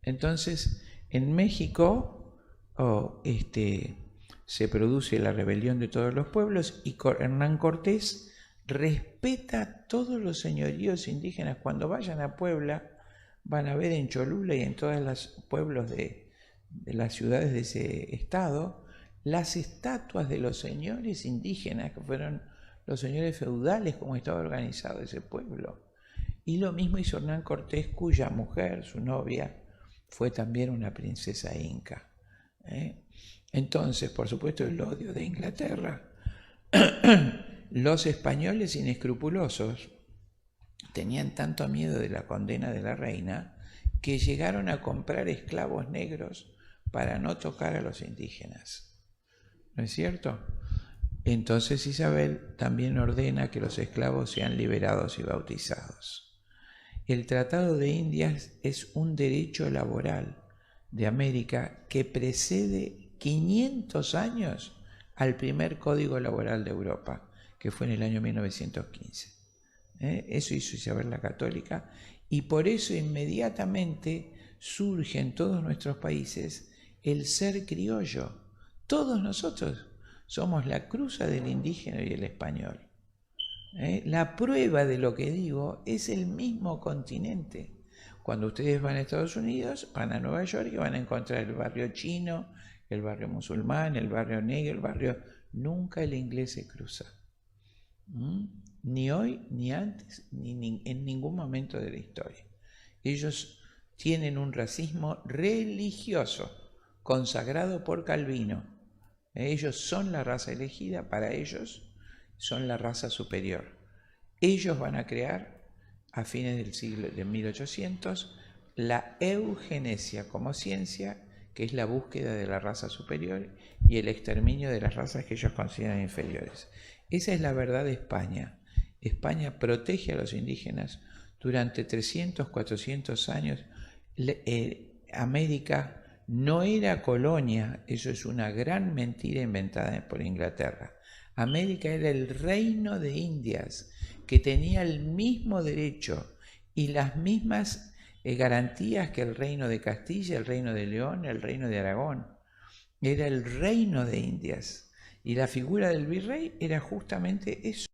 Entonces, en México se produce la rebelión de todos los pueblos y Hernán Cortés respeta todos los señoríos indígenas. Cuando vayan a Puebla, van a ver en Cholula y en todos los pueblos de las ciudades de ese estado, las estatuas de los señores indígenas, que fueron los señores feudales, como estaba organizado ese pueblo. Y lo mismo hizo Hernán Cortés, cuya mujer, su novia, fue también una princesa inca. Entonces, por supuesto, el odio de Inglaterra. Los españoles inescrupulosos tenían tanto miedo de la condena de la reina que llegaron a comprar esclavos negros para no tocar a los indígenas. ¿No es cierto? Entonces Isabel también ordena que los esclavos sean liberados y bautizados. El Tratado de Indias es un derecho laboral de América que precede 500 años al primer Código Laboral de Europa, que fue en el año 1915. Eso hizo Isabel la Católica, y por eso inmediatamente surge en todos nuestros países el ser criollo. Todos nosotros somos la cruza del indígena y el español. La prueba de lo que digo es el mismo continente. Cuando ustedes van a Estados Unidos, van a Nueva York y van a encontrar el barrio chino, el barrio musulmán, el barrio negro, el barrio... Nunca el inglés se cruza. Ni hoy, ni antes, ni en ningún momento de la historia. Ellos tienen un racismo religioso, consagrado por Calvino. Ellos son la raza elegida, para ellos son la raza superior. Ellos van a crear, a fines del siglo de 1800, la eugenesia como ciencia, que es la búsqueda de la raza superior y el exterminio de las razas que ellos consideran inferiores. Esa es la verdad de España. España protege a los indígenas durante 300, 400 años. América no era colonia, eso es una gran mentira inventada por Inglaterra. América era el reino de Indias, que tenía el mismo derecho y las mismas garantías que el reino de Castilla, el reino de León, el reino de Aragón. Era el reino de Indias. Y la figura del virrey era justamente eso.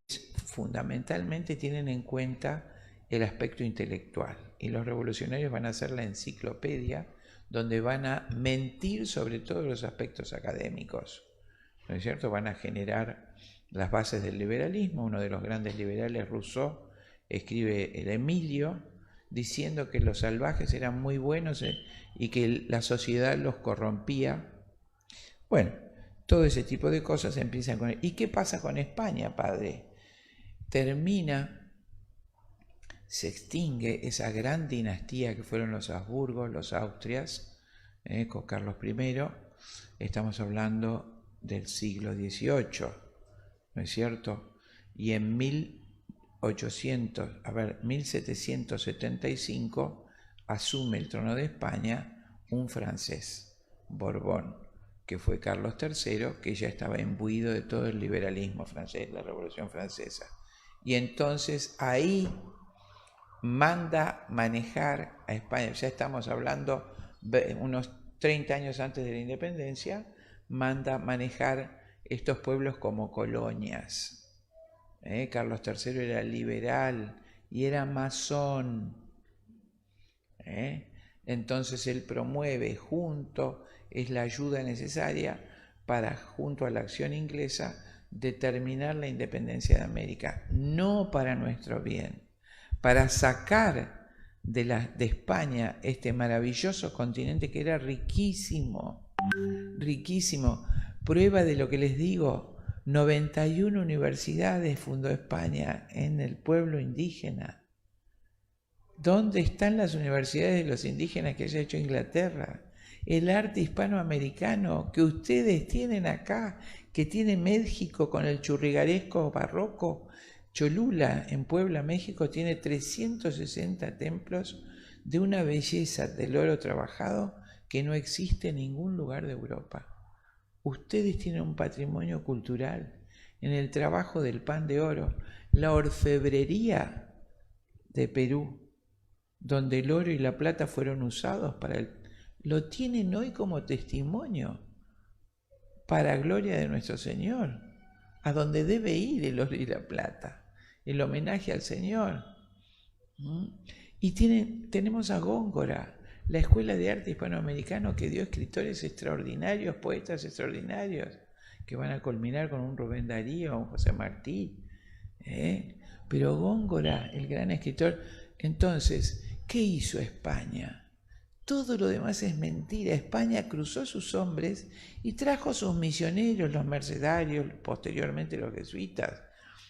Fundamentalmente tienen en cuenta el aspecto intelectual. Y los revolucionarios van a hacer la enciclopedia, donde van a mentir sobre todos los aspectos académicos. ¿No es cierto? Van a generar las bases del liberalismo. Uno de los grandes liberales, Rousseau, escribe el Emilio, diciendo que los salvajes eran muy buenos y que la sociedad los corrompía. Bueno, todo ese tipo de cosas empiezan con... ¿Y qué pasa con España, padre? Se extingue esa gran dinastía que fueron los Habsburgos, los Austrias, con Carlos I. Estamos hablando del siglo XVIII, ¿no es cierto? Y en 1775 asume el trono de España un francés, Borbón, que fue Carlos III, que ya estaba imbuido de todo el liberalismo francés, la Revolución Francesa. Y entonces ahí manda manejar a España, ya estamos hablando unos 30 años antes de la independencia, manda manejar estos pueblos como colonias. Carlos III era liberal y era masón. Entonces él promueve es la ayuda necesaria para, junto a la acción inglesa, determinar la independencia de América, no para nuestro bien, para sacar de España este maravilloso continente que era riquísimo, riquísimo. Prueba de lo que les digo, 91 universidades fundó España en el pueblo indígena. ¿Dónde están las universidades de los indígenas que haya hecho Inglaterra? El arte hispanoamericano que ustedes tienen acá, que tiene México con el churrigueresco barroco. Cholula, en Puebla, México, tiene 360 templos de una belleza del oro trabajado que no existe en ningún lugar de Europa. Ustedes tienen un patrimonio cultural en el trabajo del pan de oro, la orfebrería de Perú, donde el oro y la plata fueron usados lo tienen hoy como testimonio para gloria de nuestro Señor, a donde debe ir el oro y la plata, el homenaje al Señor. Y tenemos a Góngora, la Escuela de Arte Hispanoamericano, que dio escritores extraordinarios, poetas extraordinarios, que van a culminar con un Rubén Darío, un José Martí. Pero Góngora, el gran escritor. Entonces, ¿qué hizo España? Todo lo demás es mentira. España cruzó sus hombres y trajo sus misioneros, los mercedarios, posteriormente los jesuitas,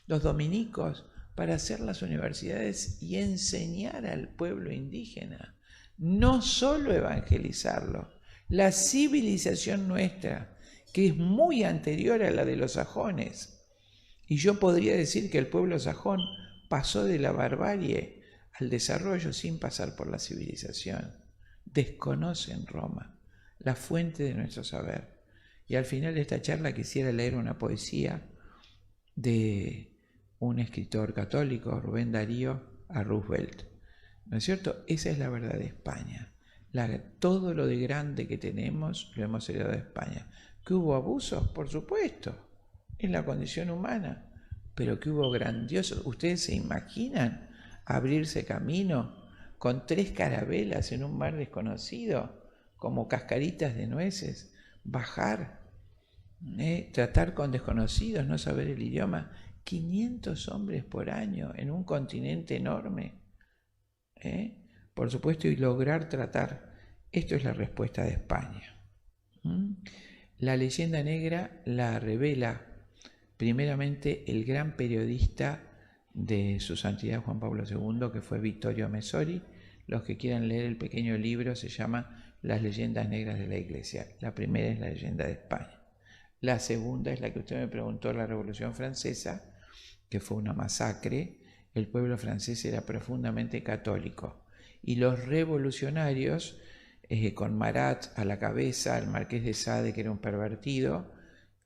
los dominicos, para hacer las universidades y enseñar al pueblo indígena. No solo evangelizarlo. La civilización nuestra, que es muy anterior a la de los sajones. Y yo podría decir que el pueblo sajón pasó de la barbarie al desarrollo sin pasar por la civilización. Desconocen Roma, la fuente de nuestro saber. Y al final de esta charla quisiera leer una poesía de un escritor católico, Rubén Darío, a Roosevelt. ¿No es cierto? Esa es la verdad de España. Todo lo de grande que tenemos lo hemos heredado de España. ¿Que hubo abusos? Por supuesto, es la condición humana. Pero que hubo grandiosos. ¿Ustedes se imaginan abrirse camino con 3 carabelas en un mar desconocido, como cascaritas de nueces? Bajar, tratar con desconocidos, no saber el idioma. 500 hombres por año en un continente enorme. Por supuesto, y lograr tratar. Esto es la respuesta de España. La leyenda negra la revela primeramente el gran periodista de su santidad Juan Pablo II, que fue Vittorio Messori. Los que quieran leer el pequeño libro se llama Las leyendas negras de la Iglesia. La primera es la leyenda de España. La segunda es la que usted me preguntó, la Revolución Francesa, que fue una masacre. El pueblo francés era profundamente católico. Y los revolucionarios, con Marat a la cabeza, el marqués de Sade, que era un pervertido,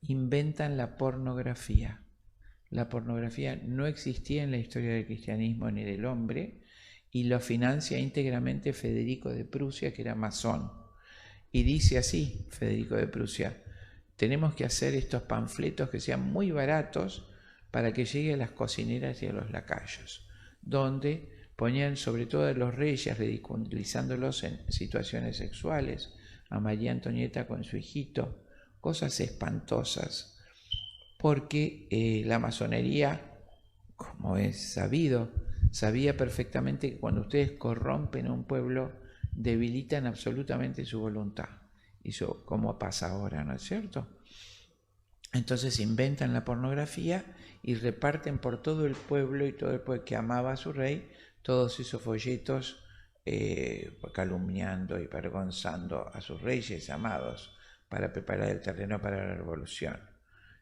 inventan la pornografía. La pornografía no existía en la historia del cristianismo ni del hombre, y lo financia íntegramente Federico de Prusia, que era masón. Y dice así, Federico de Prusia: tenemos que hacer estos panfletos que sean muy baratos para que llegue a las cocineras y a los lacayos, donde ponían sobre todo a los reyes, ridiculizándolos en situaciones sexuales, a María Antonieta con su hijito, cosas espantosas, porque la masonería, como es sabido, sabía perfectamente que cuando ustedes corrompen a un pueblo, debilitan absolutamente su voluntad. Y eso, como pasa ahora, ¿no es cierto? Entonces inventan la pornografía y reparten por todo el pueblo, y todo el pueblo que amaba a su rey, todos esos folletos calumniando y vergonzando a sus reyes amados para preparar el terreno para la revolución.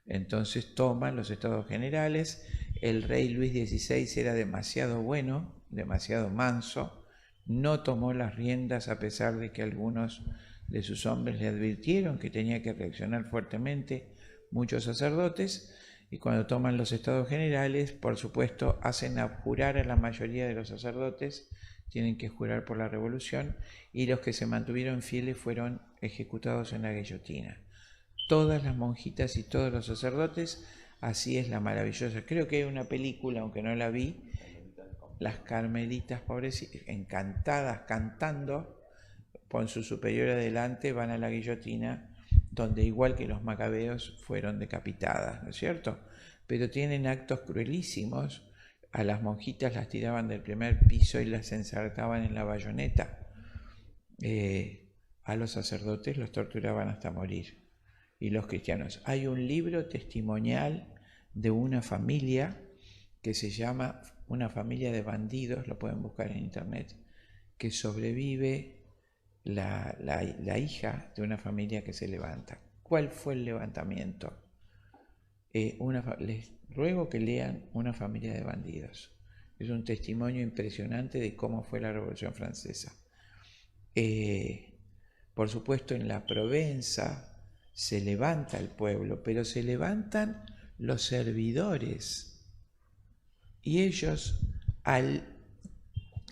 Entonces toman los estados generales. El rey Luis XVI era demasiado bueno, demasiado manso, no tomó las riendas a pesar de que algunos de sus hombres le advirtieron que tenía que reaccionar fuertemente, muchos sacerdotes, y cuando toman los estados generales, por supuesto, hacen abjurar a la mayoría de los sacerdotes, tienen que jurar por la revolución, y los que se mantuvieron fieles fueron ejecutados en la guillotina. Todas las monjitas y todos los sacerdotes, así es la maravillosa. Creo que hay una película, aunque no la vi, las carmelitas pobrecitas, encantadas, cantando con su superior adelante, van a la guillotina, donde igual que los macabeos fueron decapitadas, ¿no es cierto? Pero tienen actos cruelísimos. A las monjitas las tiraban del primer piso y las ensartaban en la bayoneta. A los sacerdotes los torturaban hasta morir. Y los cristianos. Hay un libro testimonial de una familia que se llama Una familia de bandidos, lo pueden buscar en internet, que sobrevive la hija de una familia que se levanta. ¿Cuál fue el levantamiento? Les ruego que lean Una familia de bandidos. Es un testimonio impresionante de cómo fue la Revolución Francesa. Por supuesto, en la Provenza se levanta el pueblo, pero se levantan los servidores y ellos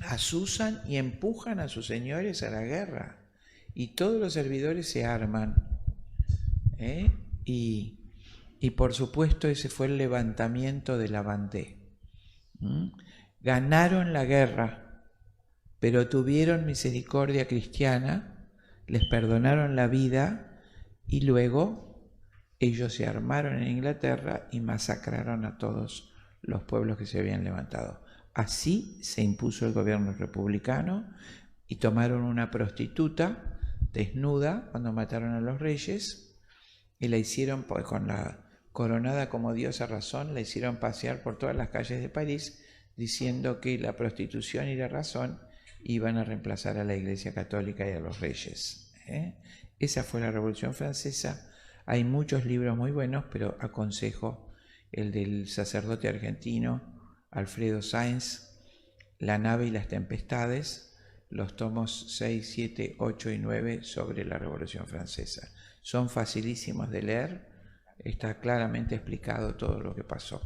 asusan y empujan a sus señores a la guerra, y todos los servidores se arman, y por supuesto ese fue el levantamiento de la Vendée. Ganaron la guerra, pero tuvieron misericordia cristiana, les perdonaron la vida, y luego ellos se armaron en Inglaterra y masacraron a todos los pueblos que se habían levantado. Así se impuso el gobierno republicano, y tomaron una prostituta desnuda cuando mataron a los reyes y la hicieron, con la coronada como diosa razón, la hicieron pasear por todas las calles de París diciendo que la prostitución y la razón iban a reemplazar a la Iglesia Católica y a los reyes. Esa fue la Revolución Francesa. Hay muchos libros muy buenos, pero aconsejo el del sacerdote argentino Alfredo Sáenz, La nave y las tempestades, los tomos 6, 7, 8 y 9 sobre la Revolución Francesa. Son facilísimos de leer, está claramente explicado todo lo que pasó.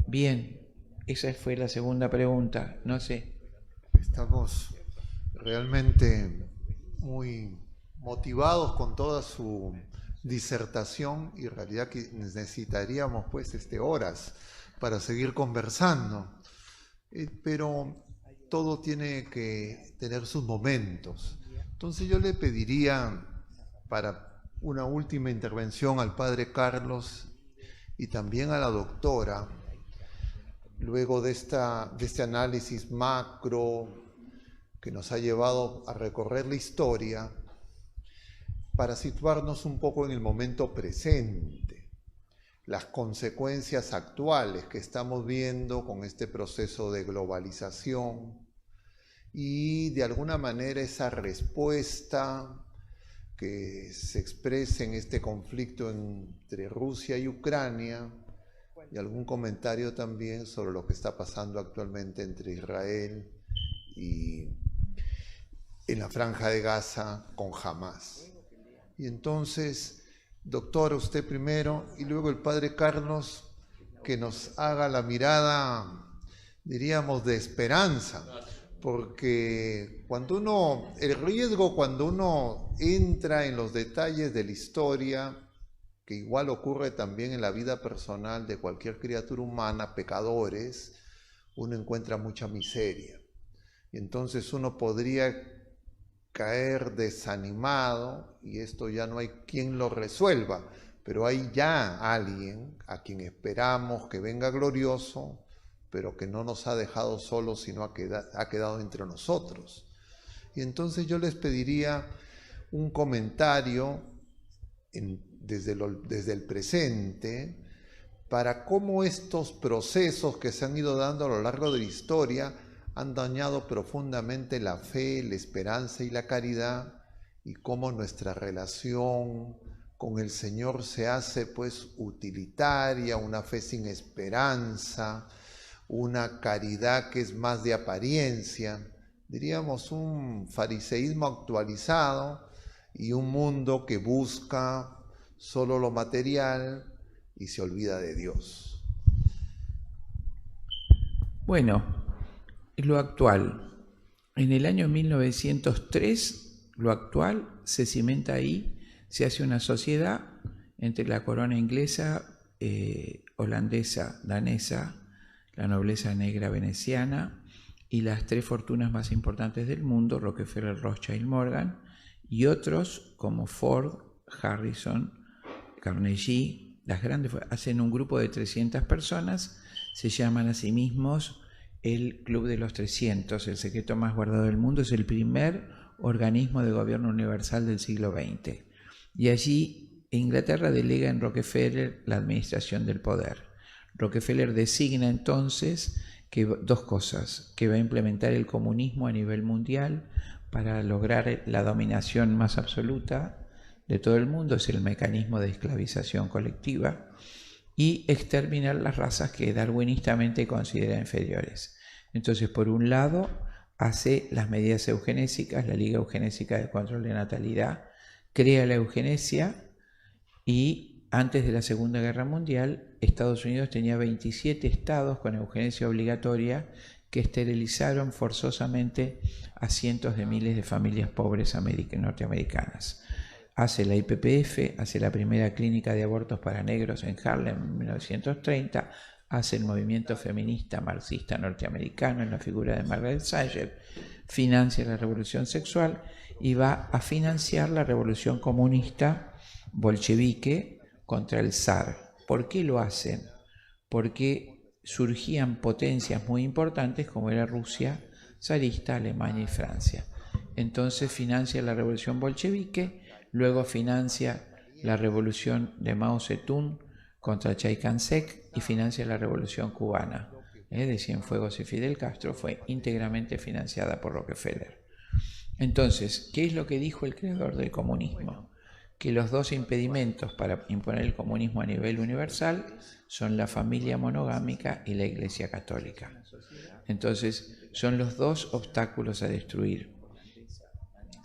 Bien, esa fue la segunda pregunta, no sé. Estamos realmente muy motivados con toda su disertación, y en realidad que necesitaríamos pues horas para seguir conversando, pero todo tiene que tener sus momentos. Entonces yo le pediría para una última intervención al padre Carlos y también a la doctora, luego de este análisis macro que nos ha llevado a recorrer la historia, para situarnos un poco en el momento presente, las consecuencias actuales que estamos viendo con este proceso de globalización y de alguna manera esa respuesta que se expresa en este conflicto entre Rusia y Ucrania, y algún comentario también sobre lo que está pasando actualmente entre Israel y en la Franja de Gaza con Hamás. Y entonces, doctora, usted primero, y luego el padre Carlos, que nos haga la mirada, diríamos, de esperanza, porque el riesgo cuando uno entra en los detalles de la historia, que igual ocurre también en la vida personal de cualquier criatura humana, pecadores, uno encuentra mucha miseria. Y entonces uno podría caer desanimado, y esto ya no hay quien lo resuelva, pero hay ya alguien a quien esperamos que venga glorioso, pero que no nos ha dejado solos, sino ha quedado entre nosotros. Y entonces yo les pediría un comentario desde el presente para cómo estos procesos que se han ido dando a lo largo de la historia han dañado profundamente la fe, la esperanza y la caridad, y cómo nuestra relación con el Señor se hace pues utilitaria, una fe sin esperanza, una caridad que es más de apariencia, diríamos un fariseísmo actualizado y un mundo que busca solo lo material y se olvida de Dios. Bueno, lo actual. En el año 1903, lo actual se cimenta ahí, se hace una sociedad entre la corona inglesa, holandesa, danesa, la nobleza negra veneciana, y las 3 fortunas más importantes del mundo, Rockefeller, Rothschild, Morgan, y otros como Ford, Harrison, Carnegie, las grandes, hacen un grupo de 300 personas, se llaman a sí mismos el Club de los 300, el secreto más guardado del mundo, es el primer organismo de gobierno universal del siglo XX. Y allí Inglaterra delega en Rockefeller la administración del poder. Rockefeller designa entonces dos cosas, que va a implementar el comunismo a nivel mundial para lograr la dominación más absoluta de todo el mundo, es el mecanismo de esclavización colectiva, y exterminar las razas que darwinistamente considera inferiores. Entonces, por un lado, hace las medidas eugenésicas, la Liga Eugenésica de Control de Natalidad, crea la eugenesia, y antes de la Segunda Guerra Mundial, Estados Unidos tenía 27 estados con eugenesia obligatoria que esterilizaron forzosamente a cientos de miles de familias pobres norteamericanas. Hace la IPPF, hace la primera clínica de abortos para negros en Harlem en 1930, hace el movimiento feminista marxista norteamericano en la figura de Margaret Sanger, financia la revolución sexual y va a financiar la revolución comunista bolchevique contra el zar. ¿Por qué lo hacen? Porque surgían potencias muy importantes como era Rusia zarista, Alemania y Francia. Entonces financia la revolución bolchevique, luego financia la revolución de Mao Zedong contra Chiang Kai-shek y financia la revolución cubana de Cienfuegos y Fidel Castro, fue íntegramente financiada por Rockefeller. Entonces, ¿qué es lo que dijo el creador del comunismo? Que los dos impedimentos para imponer el comunismo a nivel universal son la familia monogámica y la Iglesia Católica. Entonces, son los dos obstáculos a destruir.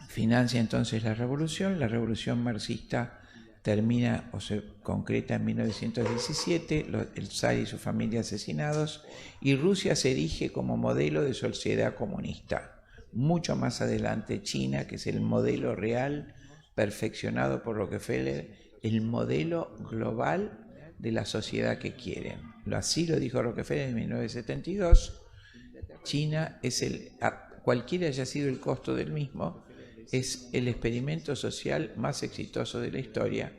Financia entonces la revolución marxista termina o se concreta en 1917, el zar y su familia asesinados, y Rusia se erige como modelo de sociedad comunista. Mucho más adelante China, que es el modelo real, perfeccionado por Rockefeller, el modelo global de la sociedad que quieren. Así lo dijo Rockefeller en 1972. China es cualquiera haya sido el costo del mismo, es el experimento social más exitoso de la historia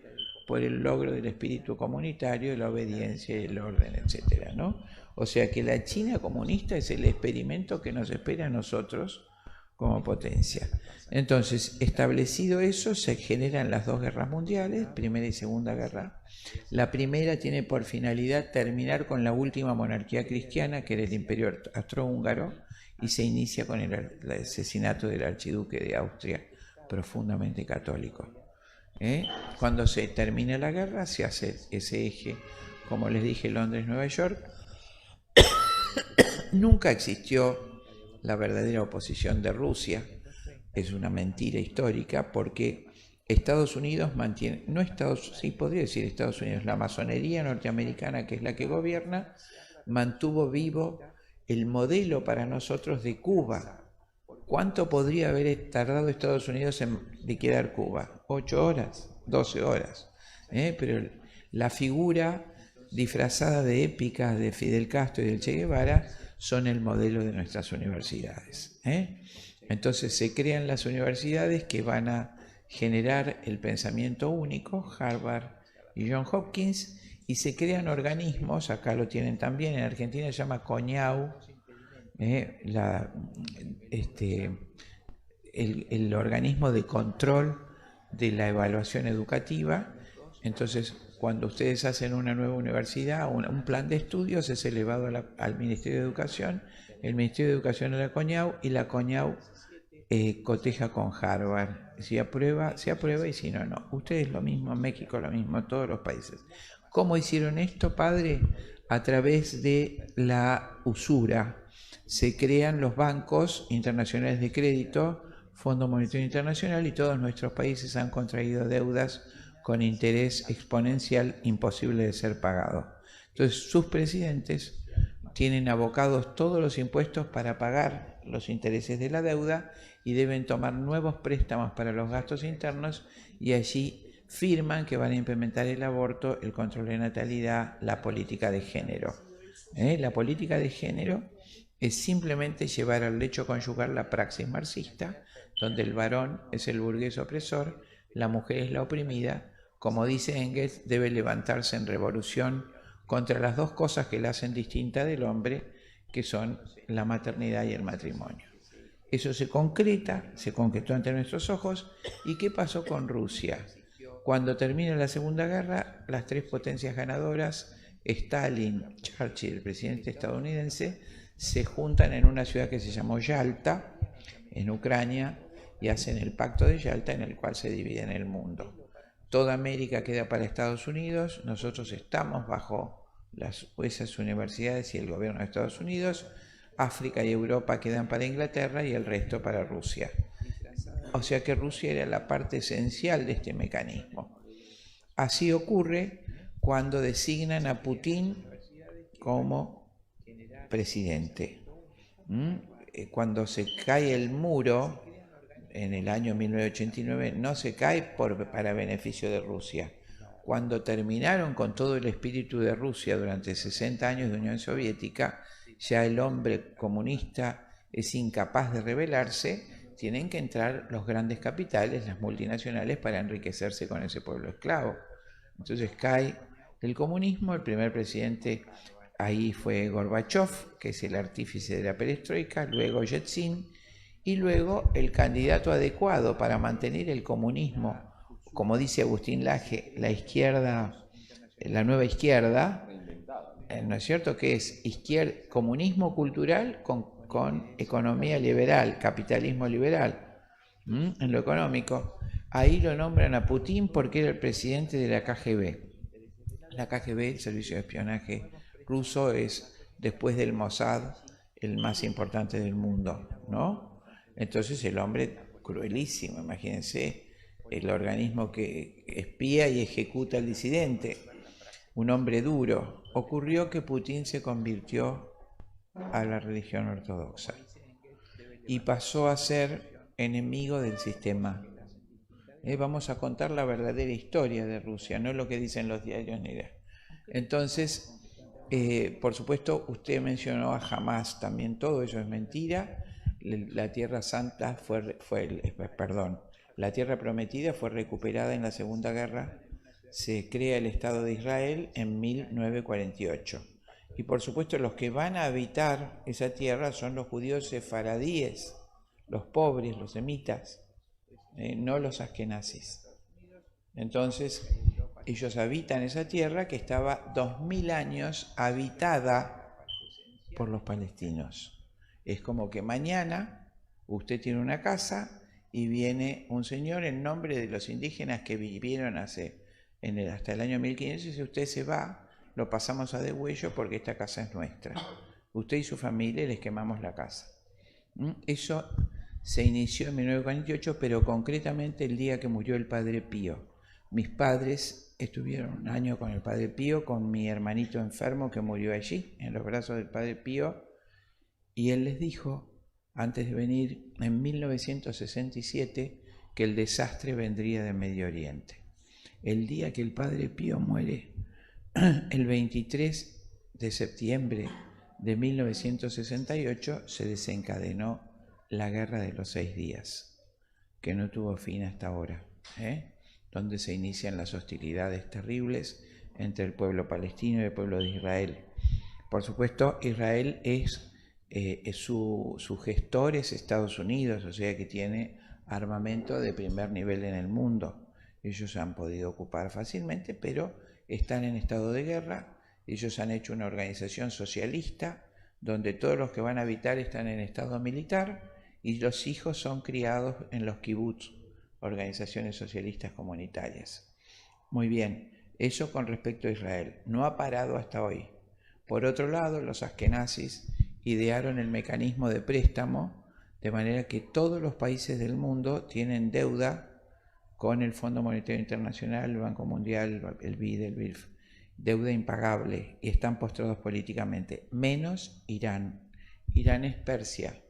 por el logro del espíritu comunitario, la obediencia y el orden, etc., ¿no? O sea que la China comunista es el experimento que nos espera a nosotros como potencia. Entonces, establecido eso, se generan las dos guerras mundiales, Primera y Segunda Guerra. La primera tiene por finalidad terminar con la última monarquía cristiana, que era el Imperio Austrohúngaro, y se inicia con el asesinato del archiduque de Austria, profundamente católico. Cuando se termina la guerra, se hace ese eje, como les dije, Londres-Nueva York. Nunca existió la verdadera oposición de Rusia, es una mentira histórica, porque Estados Unidos mantiene, podría decir Estados Unidos, la masonería norteamericana, que es la que gobierna, mantuvo vivo el modelo para nosotros de Cuba. ¿Cuánto podría haber tardado Estados Unidos en liquidar Cuba? 8 horas, 12 horas. Pero la figura disfrazada de épicas de Fidel Castro y del Che Guevara son el modelo de nuestras universidades. Entonces se crean las universidades que van a generar el pensamiento único, Harvard y Johns Hopkins, y se crean organismos, acá lo tienen también, en Argentina se llama CONIAU, el organismo de control de la evaluación educativa. Entonces, cuando ustedes hacen una nueva universidad, un plan de estudios es elevado al Ministerio de Educación, el Ministerio de Educación a la CONIAU, y la CONIAU coteja con Harvard. Si aprueba, se aprueba, y si no, no. Ustedes lo mismo, México lo mismo, todos los países. ¿Cómo hicieron esto, padre? A través de la usura. Se crean los bancos internacionales de crédito, Fondo Monetario Internacional, y todos nuestros países han contraído deudas con interés exponencial imposible de ser pagado. Entonces, sus presidentes tienen abocados todos los impuestos para pagar los intereses de la deuda y deben tomar nuevos préstamos para los gastos internos, y allí firman que van a implementar el aborto, el control de natalidad, la política de género. La política de género es simplemente llevar al lecho conyugal la praxis marxista, donde el varón es el burgués opresor, la mujer es la oprimida. Como dice Engels, debe levantarse en revolución contra las dos cosas que la hacen distinta del hombre, que son la maternidad y el matrimonio. Eso se concretó ante nuestros ojos. ¿Y qué pasó con Rusia? Cuando termina la Segunda Guerra, las tres potencias ganadoras, Stalin, Churchill, el presidente estadounidense, se juntan en una ciudad que se llamó Yalta, en Ucrania, y hacen el Pacto de Yalta, en el cual se dividen el mundo. Toda América queda para Estados Unidos, nosotros estamos bajo esas universidades y el gobierno de Estados Unidos, África y Europa quedan para Inglaterra y el resto para Rusia. O sea que Rusia era la parte esencial de este mecanismo. Así ocurre cuando designan a Putin como presidente. Cuando se cae el muro en el año 1989, no se cae para beneficio de Rusia. Cuando terminaron con todo el espíritu de Rusia durante 60 años de Unión Soviética, ya el hombre comunista es incapaz de rebelarse, tienen que entrar los grandes capitales, las multinacionales, para enriquecerse con ese pueblo esclavo. Entonces cae el comunismo, el primer presidente ahí fue Gorbachev, que es el artífice de la perestroika, luego Yeltsin, y luego el candidato adecuado para mantener el comunismo, como dice Agustín Laje, la izquierda, la nueva izquierda, ¿no es cierto? Que es comunismo cultural con economía liberal, capitalismo liberal, en lo económico. Ahí lo nombran a Putin porque era el presidente de la KGB. La KGB, el servicio de espionaje ruso, es, después del Mossad, el más importante del mundo, ¿no? Entonces el hombre cruelísimo, imagínense, el organismo que espía y ejecuta al disidente, un hombre duro. Ocurrió que Putin se convirtió a la religión ortodoxa y pasó a ser enemigo del sistema. Vamos a contar la verdadera historia de Rusia, no lo que dicen los diarios ni nada. Entonces, por supuesto, usted mencionó a Hamas, también todo eso es mentira. La Tierra Santa la Tierra Prometida fue recuperada en la Segunda Guerra. Se crea el Estado de Israel en 1948. Y por supuesto los que van a habitar esa tierra son los judíos sefaradíes, los pobres, los semitas, no los askenazis. Entonces ellos habitan esa tierra que estaba 2000 años habitada por los palestinos. Es como que mañana usted tiene una casa y viene un señor en nombre de los indígenas que vivieron hasta el año 1500 y dice: usted se va, lo pasamos a degüello porque esta casa es nuestra. Usted y su familia les quemamos la casa. Eso se inició en 1948, pero concretamente el día que murió el Padre Pío. Mis padres estuvieron un año con el Padre Pío, con mi hermanito enfermo que murió allí, en los brazos del Padre Pío, y él les dijo, antes de venir, en 1967, que el desastre vendría de Medio Oriente. El día que el Padre Pío muere, el 23 de septiembre de 1968, se desencadenó la Guerra de los 6 días, que no tuvo fin hasta ahora, donde se inician las hostilidades terribles entre el pueblo palestino y el pueblo de Israel. Por supuesto, Israel su gestor es Estados Unidos, o sea que tiene armamento de primer nivel en el mundo. Ellos han podido ocupar fácilmente, pero están en estado de guerra. Ellos han hecho una organización socialista donde todos los que van a habitar están en estado militar y los hijos son criados en los kibbutz, organizaciones socialistas comunitarias. Muy bien, eso con respecto a Israel. No ha parado hasta hoy. Por otro lado, los askenazis idearon el mecanismo de préstamo, de manera que todos los países del mundo tienen deuda con el Fondo Monetario Internacional, el Banco Mundial, el BID, el BIRF, deuda impagable, y están postrados políticamente, menos Irán. Irán es Persia.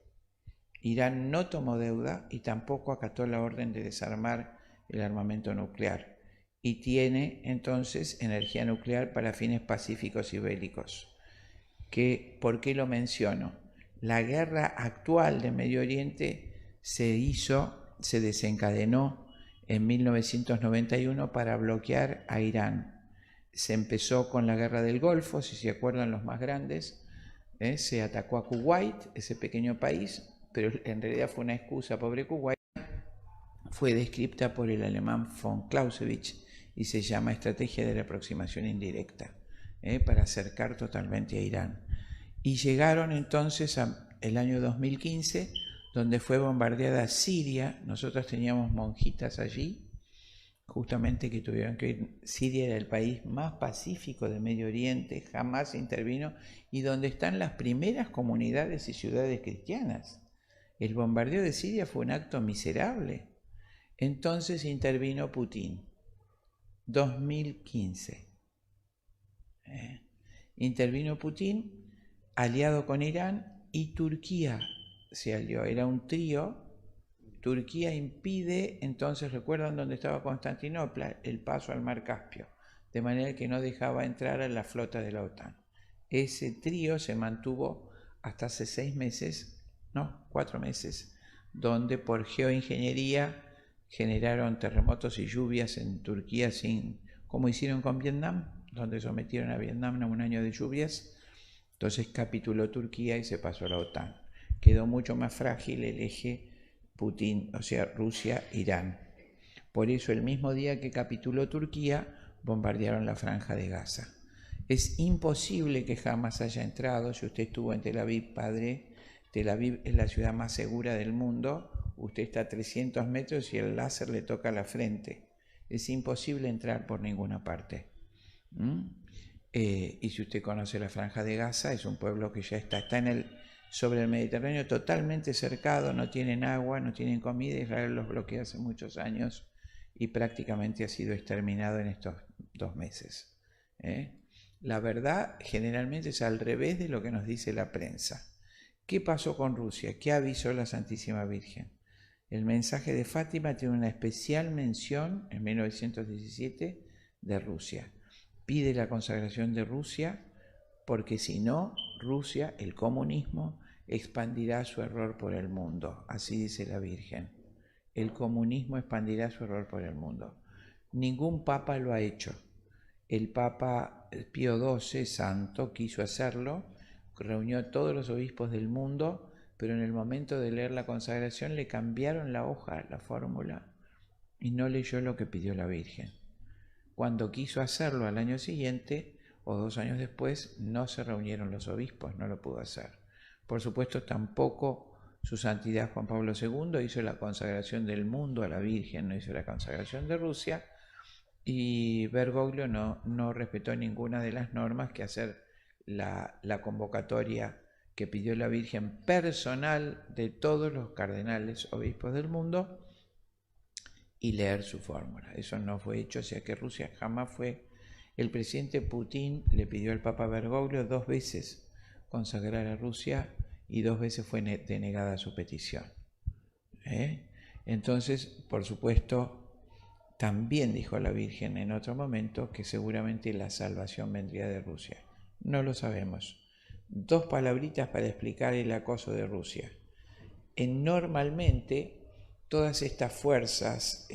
Irán no tomó deuda y tampoco acató la orden de desarmar el armamento nuclear, y tiene entonces energía nuclear para fines pacíficos y bélicos. ¿Por qué lo menciono? La guerra actual de Medio Oriente se desencadenó en 1991 para bloquear a Irán. Se empezó con la guerra del Golfo, si se acuerdan los más grandes, se atacó a Kuwait, ese pequeño país, pero en realidad fue una excusa, pobre Kuwait. Fue descripta por el alemán von Clausewitz y se llama estrategia de la aproximación indirecta, para acercar totalmente a Irán. Y llegaron entonces al año 2015, donde fue bombardeada Siria. Nosotros teníamos monjitas allí, justamente que tuvieron que ir. Siria era el país más pacífico de Medio Oriente, jamás intervino, y donde están las primeras comunidades y ciudades cristianas. El bombardeo de Siria fue un acto miserable. Entonces intervino Putin, 2015. Intervino Putin, aliado con Irán, y Turquía se alió. Era un trío. Turquía impide, entonces, ¿recuerdan dónde estaba Constantinopla? El paso al mar Caspio, de manera que no dejaba entrar a la flota de la OTAN. Ese trío se mantuvo hasta hace 4 meses, donde por geoingeniería generaron terremotos y lluvias en Turquía, como hicieron con Vietnam, donde sometieron a Vietnam a un año de lluvias. Entonces capituló Turquía y se pasó a la OTAN. Quedó mucho más frágil el eje Putin, o sea, Rusia-Irán. Por eso el mismo día que capituló Turquía, bombardearon la Franja de Gaza. Es imposible que jamás haya entrado. Si usted estuvo en Tel Aviv, padre, Tel Aviv es la ciudad más segura del mundo. Usted está a 300 metros y el láser le toca la frente. Es imposible entrar por ninguna parte. Y si usted conoce la Franja de Gaza, es un pueblo que ya está sobre el Mediterráneo, totalmente cercado, no tienen agua, no tienen comida. Israel los bloquea hace muchos años y prácticamente ha sido exterminado en estos 2 meses. La verdad generalmente es al revés de lo que nos dice la prensa. ¿Qué pasó con Rusia? ¿Qué avisó la Santísima Virgen? El mensaje de Fátima tiene una especial mención en 1917 de Rusia. Pide la consagración de Rusia, porque si no, Rusia, el comunismo, expandirá su error por el mundo. Así dice la Virgen. El comunismo expandirá su error por el mundo. Ningún papa lo ha hecho. El Papa Pío XII, santo, quiso hacerlo, reunió a todos los obispos del mundo, pero en el momento de leer la consagración le cambiaron la hoja, la fórmula, y no leyó lo que pidió la Virgen. Cuando quiso hacerlo al año siguiente, o 2 años después, no se reunieron los obispos, no lo pudo hacer. Por supuesto, tampoco su santidad Juan Pablo II hizo la consagración del mundo a la Virgen, no hizo la consagración de Rusia, y Bergoglio no respetó ninguna de las normas que hacer la convocatoria que pidió la Virgen personal de todos los cardenales obispos del mundo y leer su fórmula. Eso no fue hecho, o sea que Rusia jamás fue. El presidente Putin le pidió al Papa Bergoglio 2 veces consagrar a Rusia y 2 veces fue denegada su petición. Entonces, por supuesto, también dijo la Virgen en otro momento que seguramente la salvación vendría de Rusia. No lo sabemos. 2 palabritas para explicar el acoso de Rusia. Normalmente, todas estas fuerzas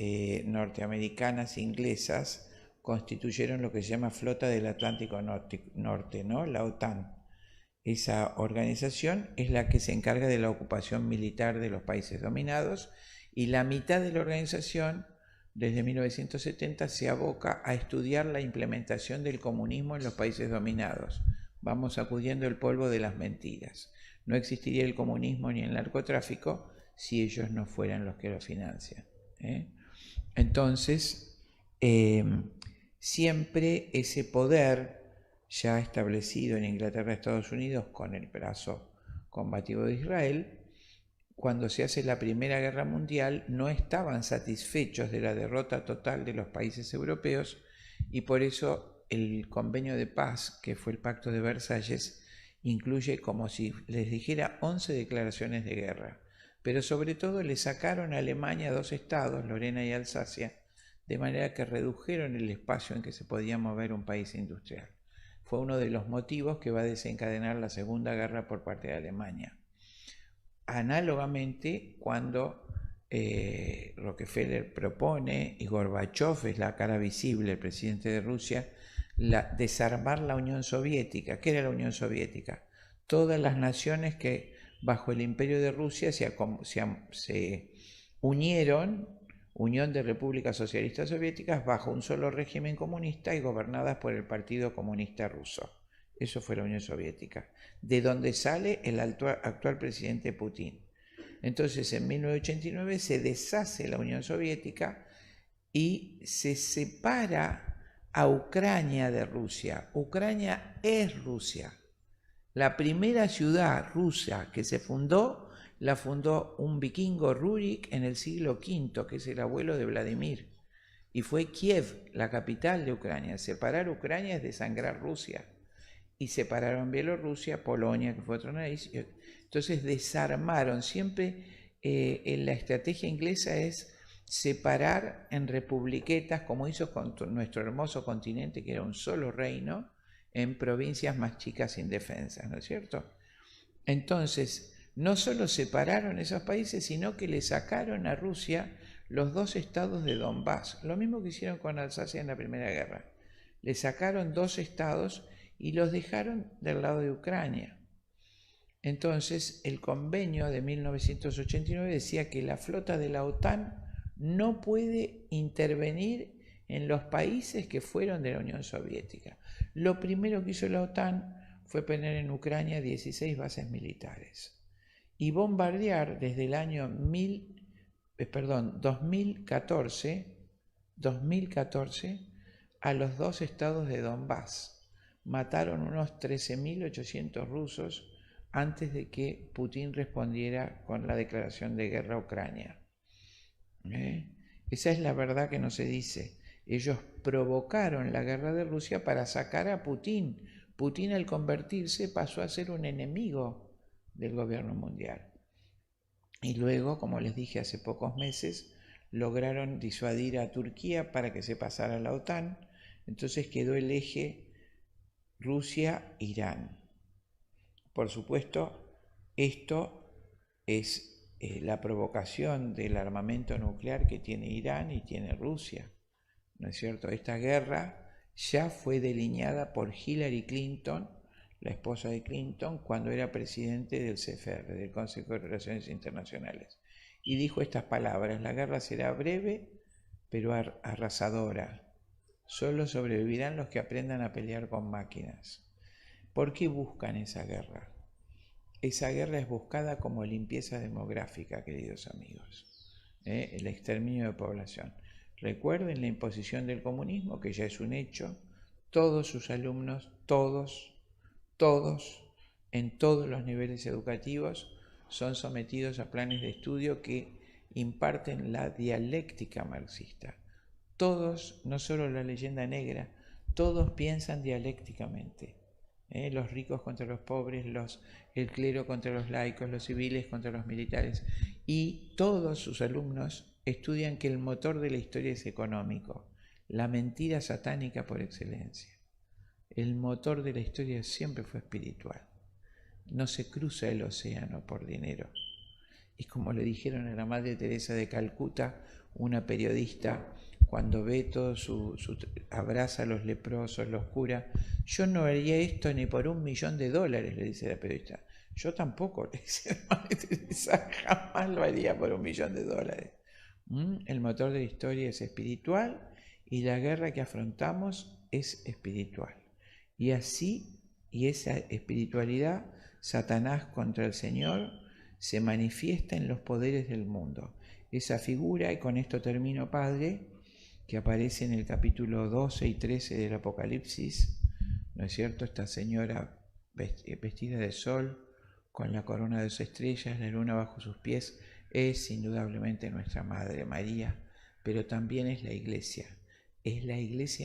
norteamericanas e inglesas constituyeron lo que se llama Flota del Atlántico Norte, ¿no? La OTAN. Esa organización es la que se encarga de la ocupación militar de los países dominados, y la mitad de la organización, desde 1970, se aboca a estudiar la implementación del comunismo en los países dominados. Vamos sacudiendo el polvo de las mentiras. No existiría el comunismo ni el narcotráfico si ellos no fueran los que lo financian. Entonces, siempre ese poder ya establecido en Inglaterra y Estados Unidos con el brazo combativo de Israel, cuando se hace la Primera Guerra Mundial, no estaban satisfechos de la derrota total de los países europeos, y por eso el convenio de paz, que fue el Pacto de Versalles, incluye, como si les dijera, 11 declaraciones de guerra. Pero sobre todo le sacaron a Alemania 2 estados, Lorena y Alsacia, de manera que redujeron el espacio en que se podía mover un país industrial. Fue uno de los motivos que va a desencadenar la Segunda Guerra por parte de Alemania. análogamente, cuando Rockefeller propone, y Gorbachov es la cara visible, el presidente de Rusia, desarmar la Unión Soviética. ¿Qué era la Unión Soviética? Todas las naciones que bajo el imperio de Rusia se unieron, Unión de Repúblicas Socialistas Soviéticas, bajo un solo régimen comunista y gobernadas por el Partido Comunista Ruso. Eso fue la Unión Soviética, de donde sale el actual presidente Putin. Entonces, en 1989 se deshace la Unión Soviética y se separa a Ucrania de Rusia. Ucrania es Rusia. La primera ciudad rusa que se fundó, la fundó un vikingo Rurik en el siglo V, que es el abuelo de Vladimir. Y fue Kiev, la capital de Ucrania. Separar Ucrania es desangrar Rusia. Y separaron Bielorrusia, Polonia, que fue otro país. Entonces desarmaron. Siempre en la estrategia inglesa es separar en republiquetas, como hizo con nuestro hermoso continente, que era un solo reino, en provincias más chicas indefensas, ¿no es cierto? Entonces, no solo separaron esos países, sino que le sacaron a Rusia los 2 estados de Donbass. Lo mismo que hicieron con Alsacia en la Primera Guerra. Le sacaron 2 estados y los dejaron del lado de Ucrania. Entonces, el convenio de 1989 decía que la flota de la OTAN no puede intervenir en los países que fueron de la Unión Soviética. Lo primero que hizo la OTAN fue poner en Ucrania 16 bases militares y bombardear desde el año 2014 a los 2 estados de Donbass. Mataron unos 13.800 rusos antes de que Putin respondiera con la declaración de guerra a Ucrania. Esa es la verdad que no se dice. Ellos provocaron la guerra de Rusia para sacar a Putin. Putin, al convertirse, pasó a ser un enemigo del gobierno mundial. Y luego, como les dije hace pocos meses, lograron disuadir a Turquía para que se pasara a la OTAN. Entonces quedó el eje Rusia-Irán. Por supuesto, esto es la provocación del armamento nuclear que tiene Irán y tiene Rusia, ¿no es cierto? Esta guerra ya fue delineada por Hillary Clinton, la esposa de Clinton, cuando era presidente del CFR, del Consejo de Relaciones Internacionales. Y dijo estas palabras: la guerra será breve, pero arrasadora. Solo sobrevivirán los que aprendan a pelear con máquinas. ¿Por qué buscan esa guerra? Esa guerra es buscada como limpieza demográfica, queridos amigos. El exterminio de población. Recuerden la imposición del comunismo, que ya es un hecho. Todos sus alumnos, todos, en todos los niveles educativos, son sometidos a planes de estudio que imparten la dialéctica marxista. Todos, no solo la leyenda negra, todos piensan dialécticamente. Los ricos contra los pobres, el clero contra los laicos, los civiles contra los militares. Y todos sus alumnos estudian que el motor de la historia es económico, la mentira satánica por excelencia. El motor de la historia siempre fue espiritual. No se cruza el océano por dinero. Y como le dijeron a la Madre Teresa de Calcuta, una periodista, cuando ve todo abraza a los leprosos, los cura: yo no haría esto ni por $1.000.000, le dice la periodista. Yo tampoco, le dice la Madre Teresa, jamás lo haría por $1.000.000. El motor de la historia es espiritual y la guerra que afrontamos es espiritual. Y así, y esa espiritualidad, Satanás contra el Señor, se manifiesta en los poderes del mundo. Esa figura, y con esto termino, Padre, que aparece en el capítulo 12 y 13 del Apocalipsis, ¿no es cierto? Esta señora vestida de sol, con la corona de 2 estrellas, la luna bajo sus pies, es indudablemente nuestra Madre María, pero también es la iglesia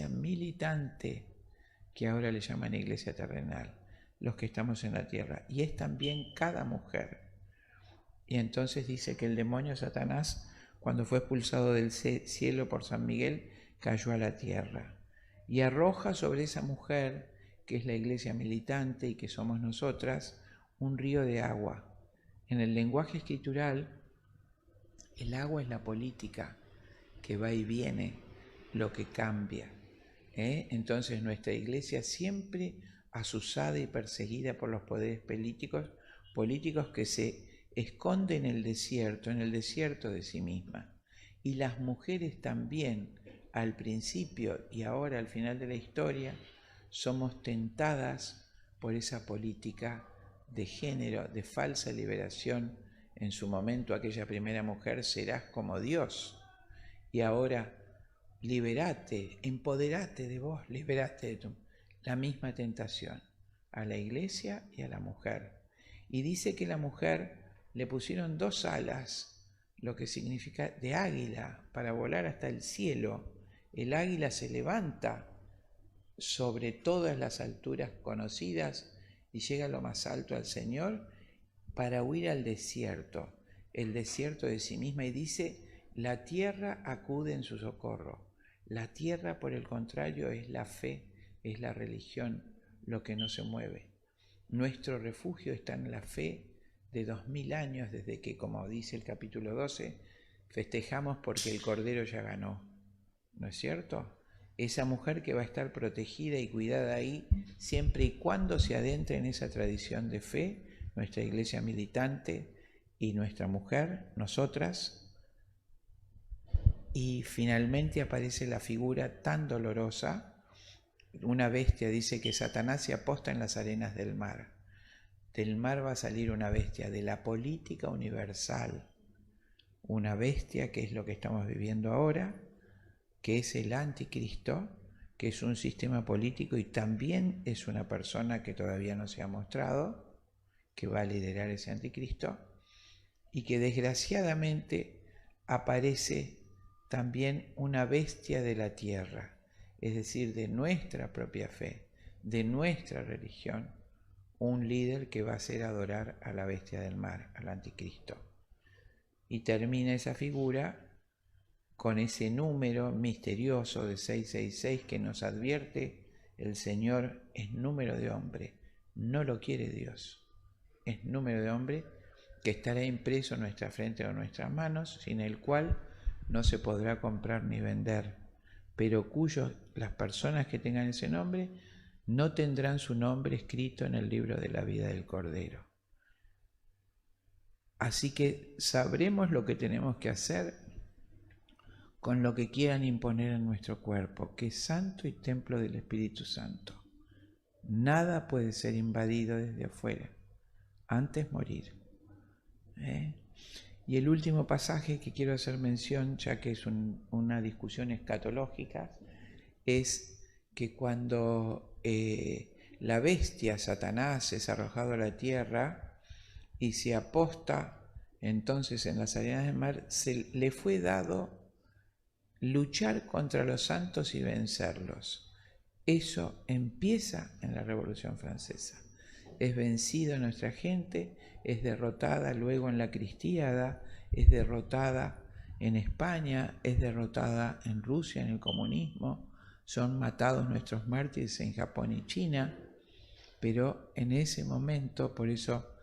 militante, que ahora le llaman iglesia terrenal, los que estamos en la tierra, y es también cada mujer. Y entonces dice que el demonio Satanás, cuando fue expulsado del cielo por San Miguel, cayó a la tierra y arroja sobre esa mujer, que es la iglesia militante y que somos nosotras, un río de agua. En el lenguaje escritural, el agua es la política que va y viene, lo que cambia. Entonces nuestra iglesia siempre asusada y perseguida por los poderes políticos que se esconden en el desierto de sí misma. Y las mujeres también, al principio y ahora al final de la historia, somos tentadas por esa política de género, de falsa liberación. En su momento aquella primera mujer, serás como Dios. Y ahora, liberate, empoderate de vos, liberate de tu... La misma tentación a la iglesia y a la mujer. Y dice que la mujer le pusieron 2 alas, lo que significa de águila, para volar hasta el cielo. El águila se levanta sobre todas las alturas conocidas y llega a lo más alto al Señor para huir al desierto, el desierto de sí misma, y dice, la tierra acude en su socorro. La tierra, por el contrario, es la fe, es la religión, lo que no se mueve. Nuestro refugio está en la fe de 2000 años, desde que, como dice el capítulo 12, festejamos porque el Cordero ya ganó. ¿No es cierto? Esa mujer que va a estar protegida y cuidada ahí, siempre y cuando se adentre en esa tradición de fe, nuestra iglesia militante y nuestra mujer, nosotras. Y finalmente aparece la figura tan dolorosa. Una bestia, dice que Satanás se aposta en las arenas del mar. Del mar va a salir una bestia de la política universal. Una bestia que es lo que estamos viviendo ahora, que es el anticristo, que es un sistema político y también es una persona que todavía no se ha mostrado, que va a liderar ese anticristo, y que desgraciadamente aparece también una bestia de la tierra, es decir, de nuestra propia fe, de nuestra religión, un líder que va a hacer adorar a la bestia del mar, al anticristo. Y termina esa figura con ese número misterioso de 666 que nos advierte el Señor: es número de hombre, no lo quiere Dios, es número de hombre que estará impreso en nuestra frente o en nuestras manos, sin el cual no se podrá comprar ni vender, pero las personas que tengan ese nombre no tendrán su nombre escrito en el libro de la vida del Cordero. Así que sabremos lo que tenemos que hacer con lo que quieran imponer en nuestro cuerpo, que es santo y templo del Espíritu Santo. Nada puede ser invadido desde afuera, antes morir. Y el último pasaje que quiero hacer mención, ya que es una discusión escatológica, es que cuando la bestia, Satanás, es arrojado a la tierra y se aposta entonces en las arenas del mar, le fue dado luchar contra los santos y vencerlos. Eso empieza en la Revolución Francesa. Es vencido nuestra gente, es derrotada luego en la Cristiada, es derrotada en España, es derrotada en Rusia, en el comunismo, son matados nuestros mártires en Japón y China, pero en ese momento, por eso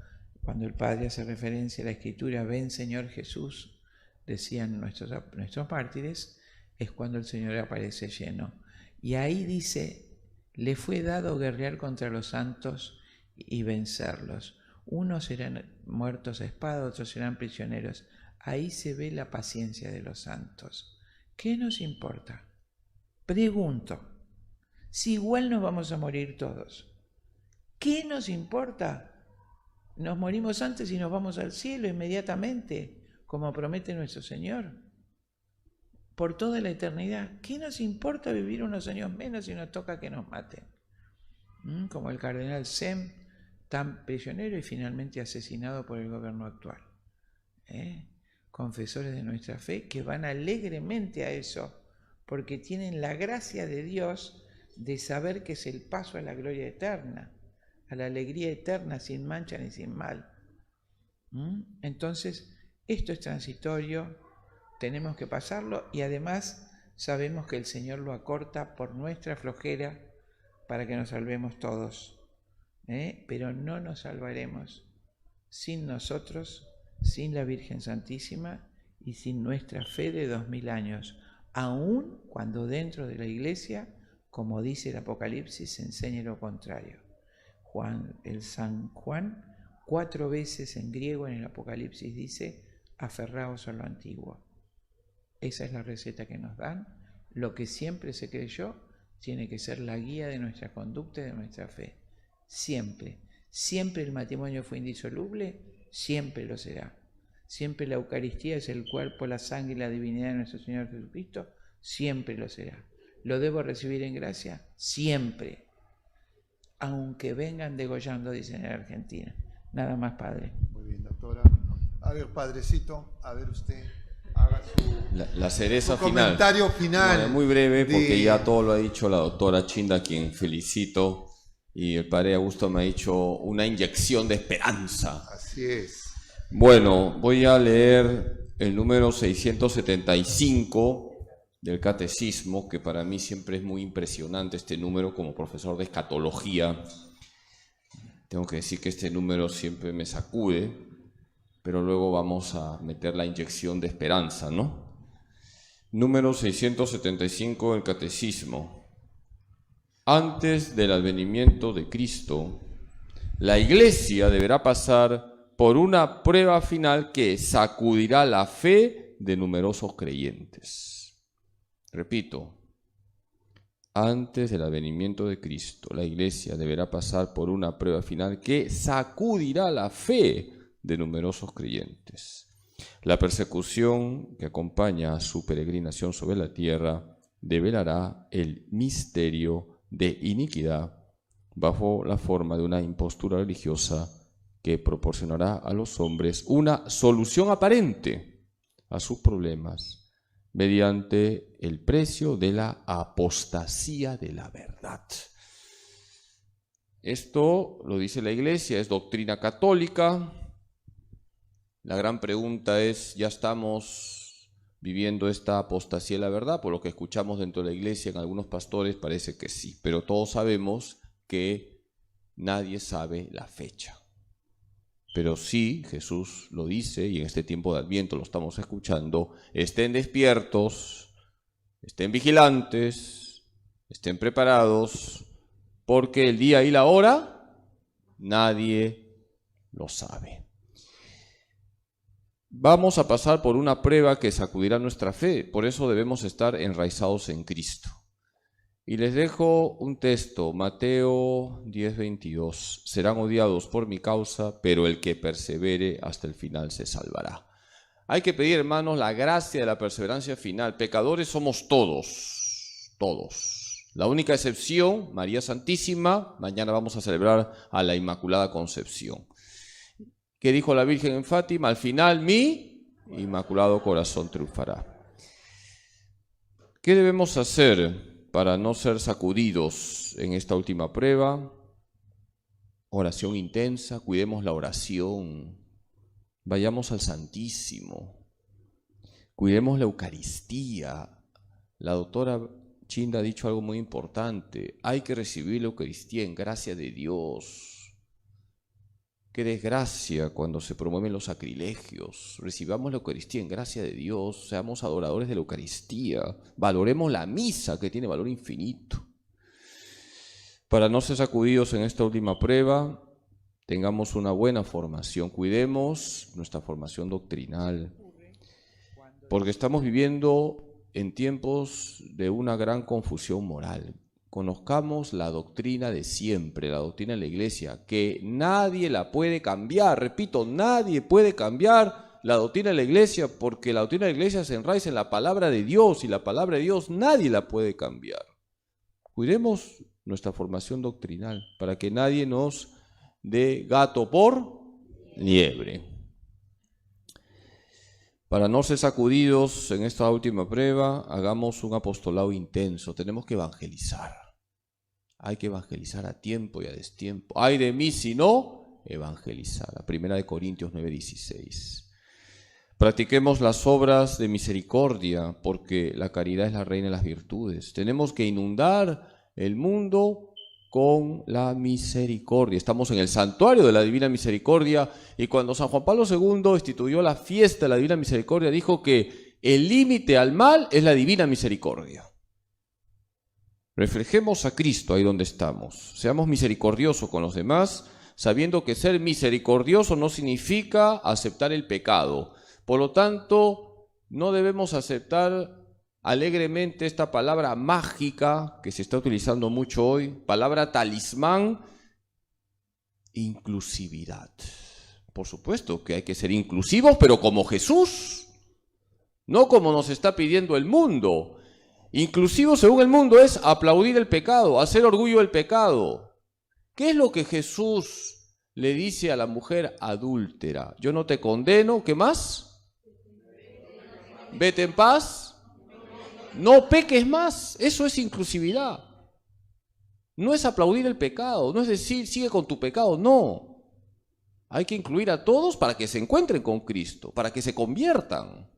cuando el Padre hace referencia a la Escritura, ven Señor Jesús, decían nuestros mártires, es cuando el Señor aparece lleno. Y ahí dice, le fue dado guerrear contra los santos y vencerlos. Unos serán muertos a espada, otros serán prisioneros. Ahí se ve la paciencia de los santos. ¿Qué nos importa? Pregunto, si igual nos vamos a morir todos, ¿qué nos importa? Nos morimos antes y nos vamos al cielo inmediatamente, como promete nuestro Señor, por toda la eternidad. ¿Qué nos importa vivir unos años menos si nos toca que nos maten? Como el cardenal Sem, tan prisionero y finalmente asesinado por el gobierno actual. Confesores de nuestra fe que van alegremente a eso, porque tienen la gracia de Dios de saber que es el paso a la gloria eterna, a la alegría eterna, sin mancha ni sin mal. Entonces, esto es transitorio, tenemos que pasarlo, y además sabemos que el Señor lo acorta por nuestra flojera para que nos salvemos todos. Pero no nos salvaremos sin nosotros, sin la Virgen Santísima y sin nuestra fe de 2000 años, aun cuando dentro de la Iglesia, como dice el Apocalipsis, se enseña lo contrario. El San Juan, 4 veces en griego en el Apocalipsis dice, aferraos a lo antiguo. Esa es la receta que nos dan. Lo que siempre se creyó tiene que ser la guía de nuestra conducta y de nuestra fe. Siempre. Siempre el matrimonio fue indisoluble, siempre lo será. Siempre la Eucaristía es el cuerpo, la sangre y la divinidad de nuestro Señor Jesucristo, siempre lo será. ¿Lo debo recibir en gracia? Siempre. Aunque vengan degollando, dicen en Argentina. Nada más, padre. Muy bien, doctora. A ver, padrecito, a ver usted, haga la cereza su final. Comentario final. Bueno, muy breve, porque ya todo lo ha dicho la doctora Chinda, a quien felicito, y el padre Augusto me ha hecho una inyección de esperanza. Así es. Bueno, voy a leer el número 675 del Catecismo, que para mí siempre es muy impresionante este número como profesor de escatología. Tengo que decir que este número siempre me sacude, pero luego vamos a meter la inyección de esperanza, ¿no? Número 675 del Catecismo. Antes del advenimiento de Cristo, la Iglesia deberá pasar por una prueba final que sacudirá la fe de numerosos creyentes. Repito, antes del advenimiento de Cristo, la Iglesia deberá pasar por una prueba final que sacudirá la fe de numerosos creyentes. La persecución que acompaña a su peregrinación sobre la tierra develará el misterio de iniquidad bajo la forma de una impostura religiosa que proporcionará a los hombres una solución aparente a sus problemas mediante el precio de la apostasía de la verdad. Esto lo dice la Iglesia, es doctrina católica. La gran pregunta es, ¿ya estamos viviendo esta apostasía de la verdad? Por lo que escuchamos dentro de la Iglesia, en algunos pastores parece que sí, pero todos sabemos que nadie sabe la fecha. Pero sí, Jesús lo dice, y en este tiempo de Adviento lo estamos escuchando: estén despiertos, estén vigilantes, estén preparados, porque el día y la hora nadie lo sabe. Vamos a pasar por una prueba que sacudirá nuestra fe, por eso debemos estar enraizados en Cristo. Y les dejo un texto, Mateo 10:22. Serán odiados por mi causa, pero el que persevere hasta el final se salvará. Hay que pedir, hermanos, la gracia de la perseverancia final. Pecadores somos todos, todos. La única excepción, María Santísima. Mañana vamos a celebrar a la Inmaculada Concepción. ¿Qué dijo la Virgen en Fátima? Al final mi Inmaculado Corazón triunfará. ¿Qué debemos hacer para no ser sacudidos en esta última prueba? Oración intensa, cuidemos la oración, vayamos al Santísimo, cuidemos la Eucaristía. La doctora Chinda ha dicho algo muy importante: hay que recibir la Eucaristía en gracia de Dios. Qué desgracia cuando se promueven los sacrilegios. Recibamos la Eucaristía en gracia de Dios, seamos adoradores de la Eucaristía, valoremos la misa, que tiene valor infinito. Para no ser sacudidos en esta última prueba, tengamos una buena formación, cuidemos nuestra formación doctrinal, porque estamos viviendo en tiempos de una gran confusión moral. Conozcamos la doctrina de siempre, la doctrina de la Iglesia, que nadie la puede cambiar. Repito, nadie puede cambiar la doctrina de la Iglesia, porque la doctrina de la Iglesia se enraiza en la palabra de Dios, y la palabra de Dios nadie la puede cambiar. Cuidemos nuestra formación doctrinal para que nadie nos dé gato por liebre. Para no ser sacudidos en esta última prueba, hagamos un apostolado intenso. Tenemos que evangelizar. Hay que evangelizar a tiempo y a destiempo. Ay de mí si no evangelizar. 1 Corintios 9:16. Practiquemos las obras de misericordia, porque la caridad es la reina de las virtudes. Tenemos que inundar el mundo con la misericordia. Estamos en el santuario de la Divina Misericordia, y cuando San Juan Pablo II instituyó la fiesta de la Divina Misericordia, dijo que el límite al mal es la Divina Misericordia. Reflejemos a Cristo ahí donde estamos. Seamos misericordiosos con los demás, sabiendo que ser misericordioso no significa aceptar el pecado. Por lo tanto, no debemos aceptar alegremente esta palabra mágica que se está utilizando mucho hoy, palabra talismán, inclusividad. Por supuesto que hay que ser inclusivos, pero como Jesús, no como nos está pidiendo el mundo. Inclusivo según el mundo es aplaudir el pecado, hacer orgullo del pecado. ¿Qué es lo que Jesús le dice a la mujer adúltera? Yo no te condeno, ¿qué más? Vete en paz, no peques más. Eso es inclusividad. No es aplaudir el pecado, no es decir sigue con tu pecado, no. Hay que incluir a todos para que se encuentren con Cristo, para que se conviertan.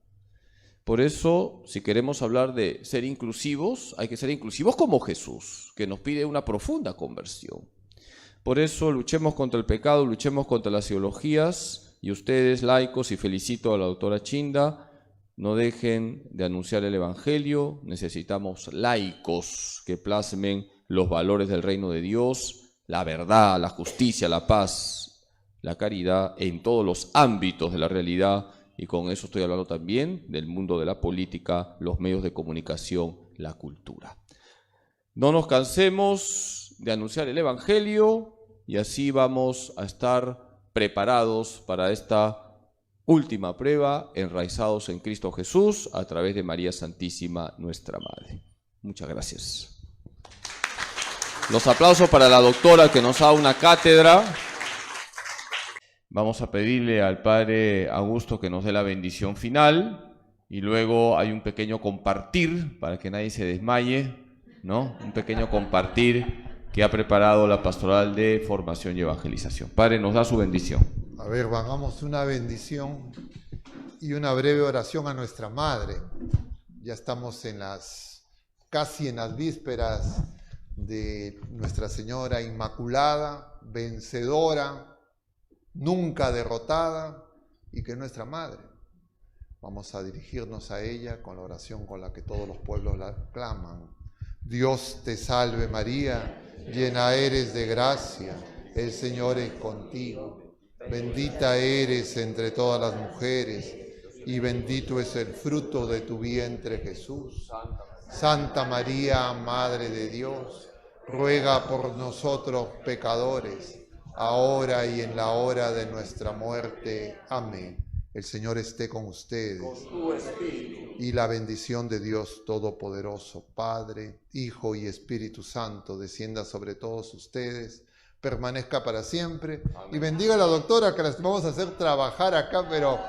Por eso, si queremos hablar de ser inclusivos, hay que ser inclusivos como Jesús, que nos pide una profunda conversión. Por eso, luchemos contra el pecado, luchemos contra las ideologías, y ustedes, laicos, y felicito a la doctora Chinda, no dejen de anunciar el Evangelio. Necesitamos laicos que plasmen los valores del reino de Dios, la verdad, la justicia, la paz, la caridad en todos los ámbitos de la realidad. Y con eso estoy hablando también del mundo de la política, los medios de comunicación, la cultura. No nos cansemos de anunciar el Evangelio, y así vamos a estar preparados para esta última prueba, enraizados en Cristo Jesús a través de María Santísima, nuestra Madre. Muchas gracias. Los aplausos para la doctora que nos da una cátedra. Vamos a pedirle al Padre Augusto que nos dé la bendición final, y luego hay un pequeño compartir para que nadie se desmaye, ¿no? Un pequeño compartir que ha preparado la Pastoral de Formación y Evangelización. Padre, nos da su bendición. A ver, hagamos una bendición y una breve oración a nuestra Madre. Ya estamos casi en las vísperas de Nuestra Señora Inmaculada, vencedora, nunca derrotada, y que es nuestra Madre. Vamos a dirigirnos a ella con la oración con la que todos los pueblos la claman. Dios te salve María, llena eres de gracia, el Señor es contigo. Bendita eres entre todas las mujeres, y bendito es el fruto de tu vientre Jesús. Santa María, Madre de Dios, ruega por nosotros pecadores, ahora y en la hora de nuestra muerte. Amén. El Señor esté con ustedes. Con tu espíritu. Y la bendición de Dios Todopoderoso, Padre, Hijo y Espíritu Santo, descienda sobre todos ustedes, permanezca para siempre. Amén. Y bendiga a la doctora, que las vamos a hacer trabajar acá, pero...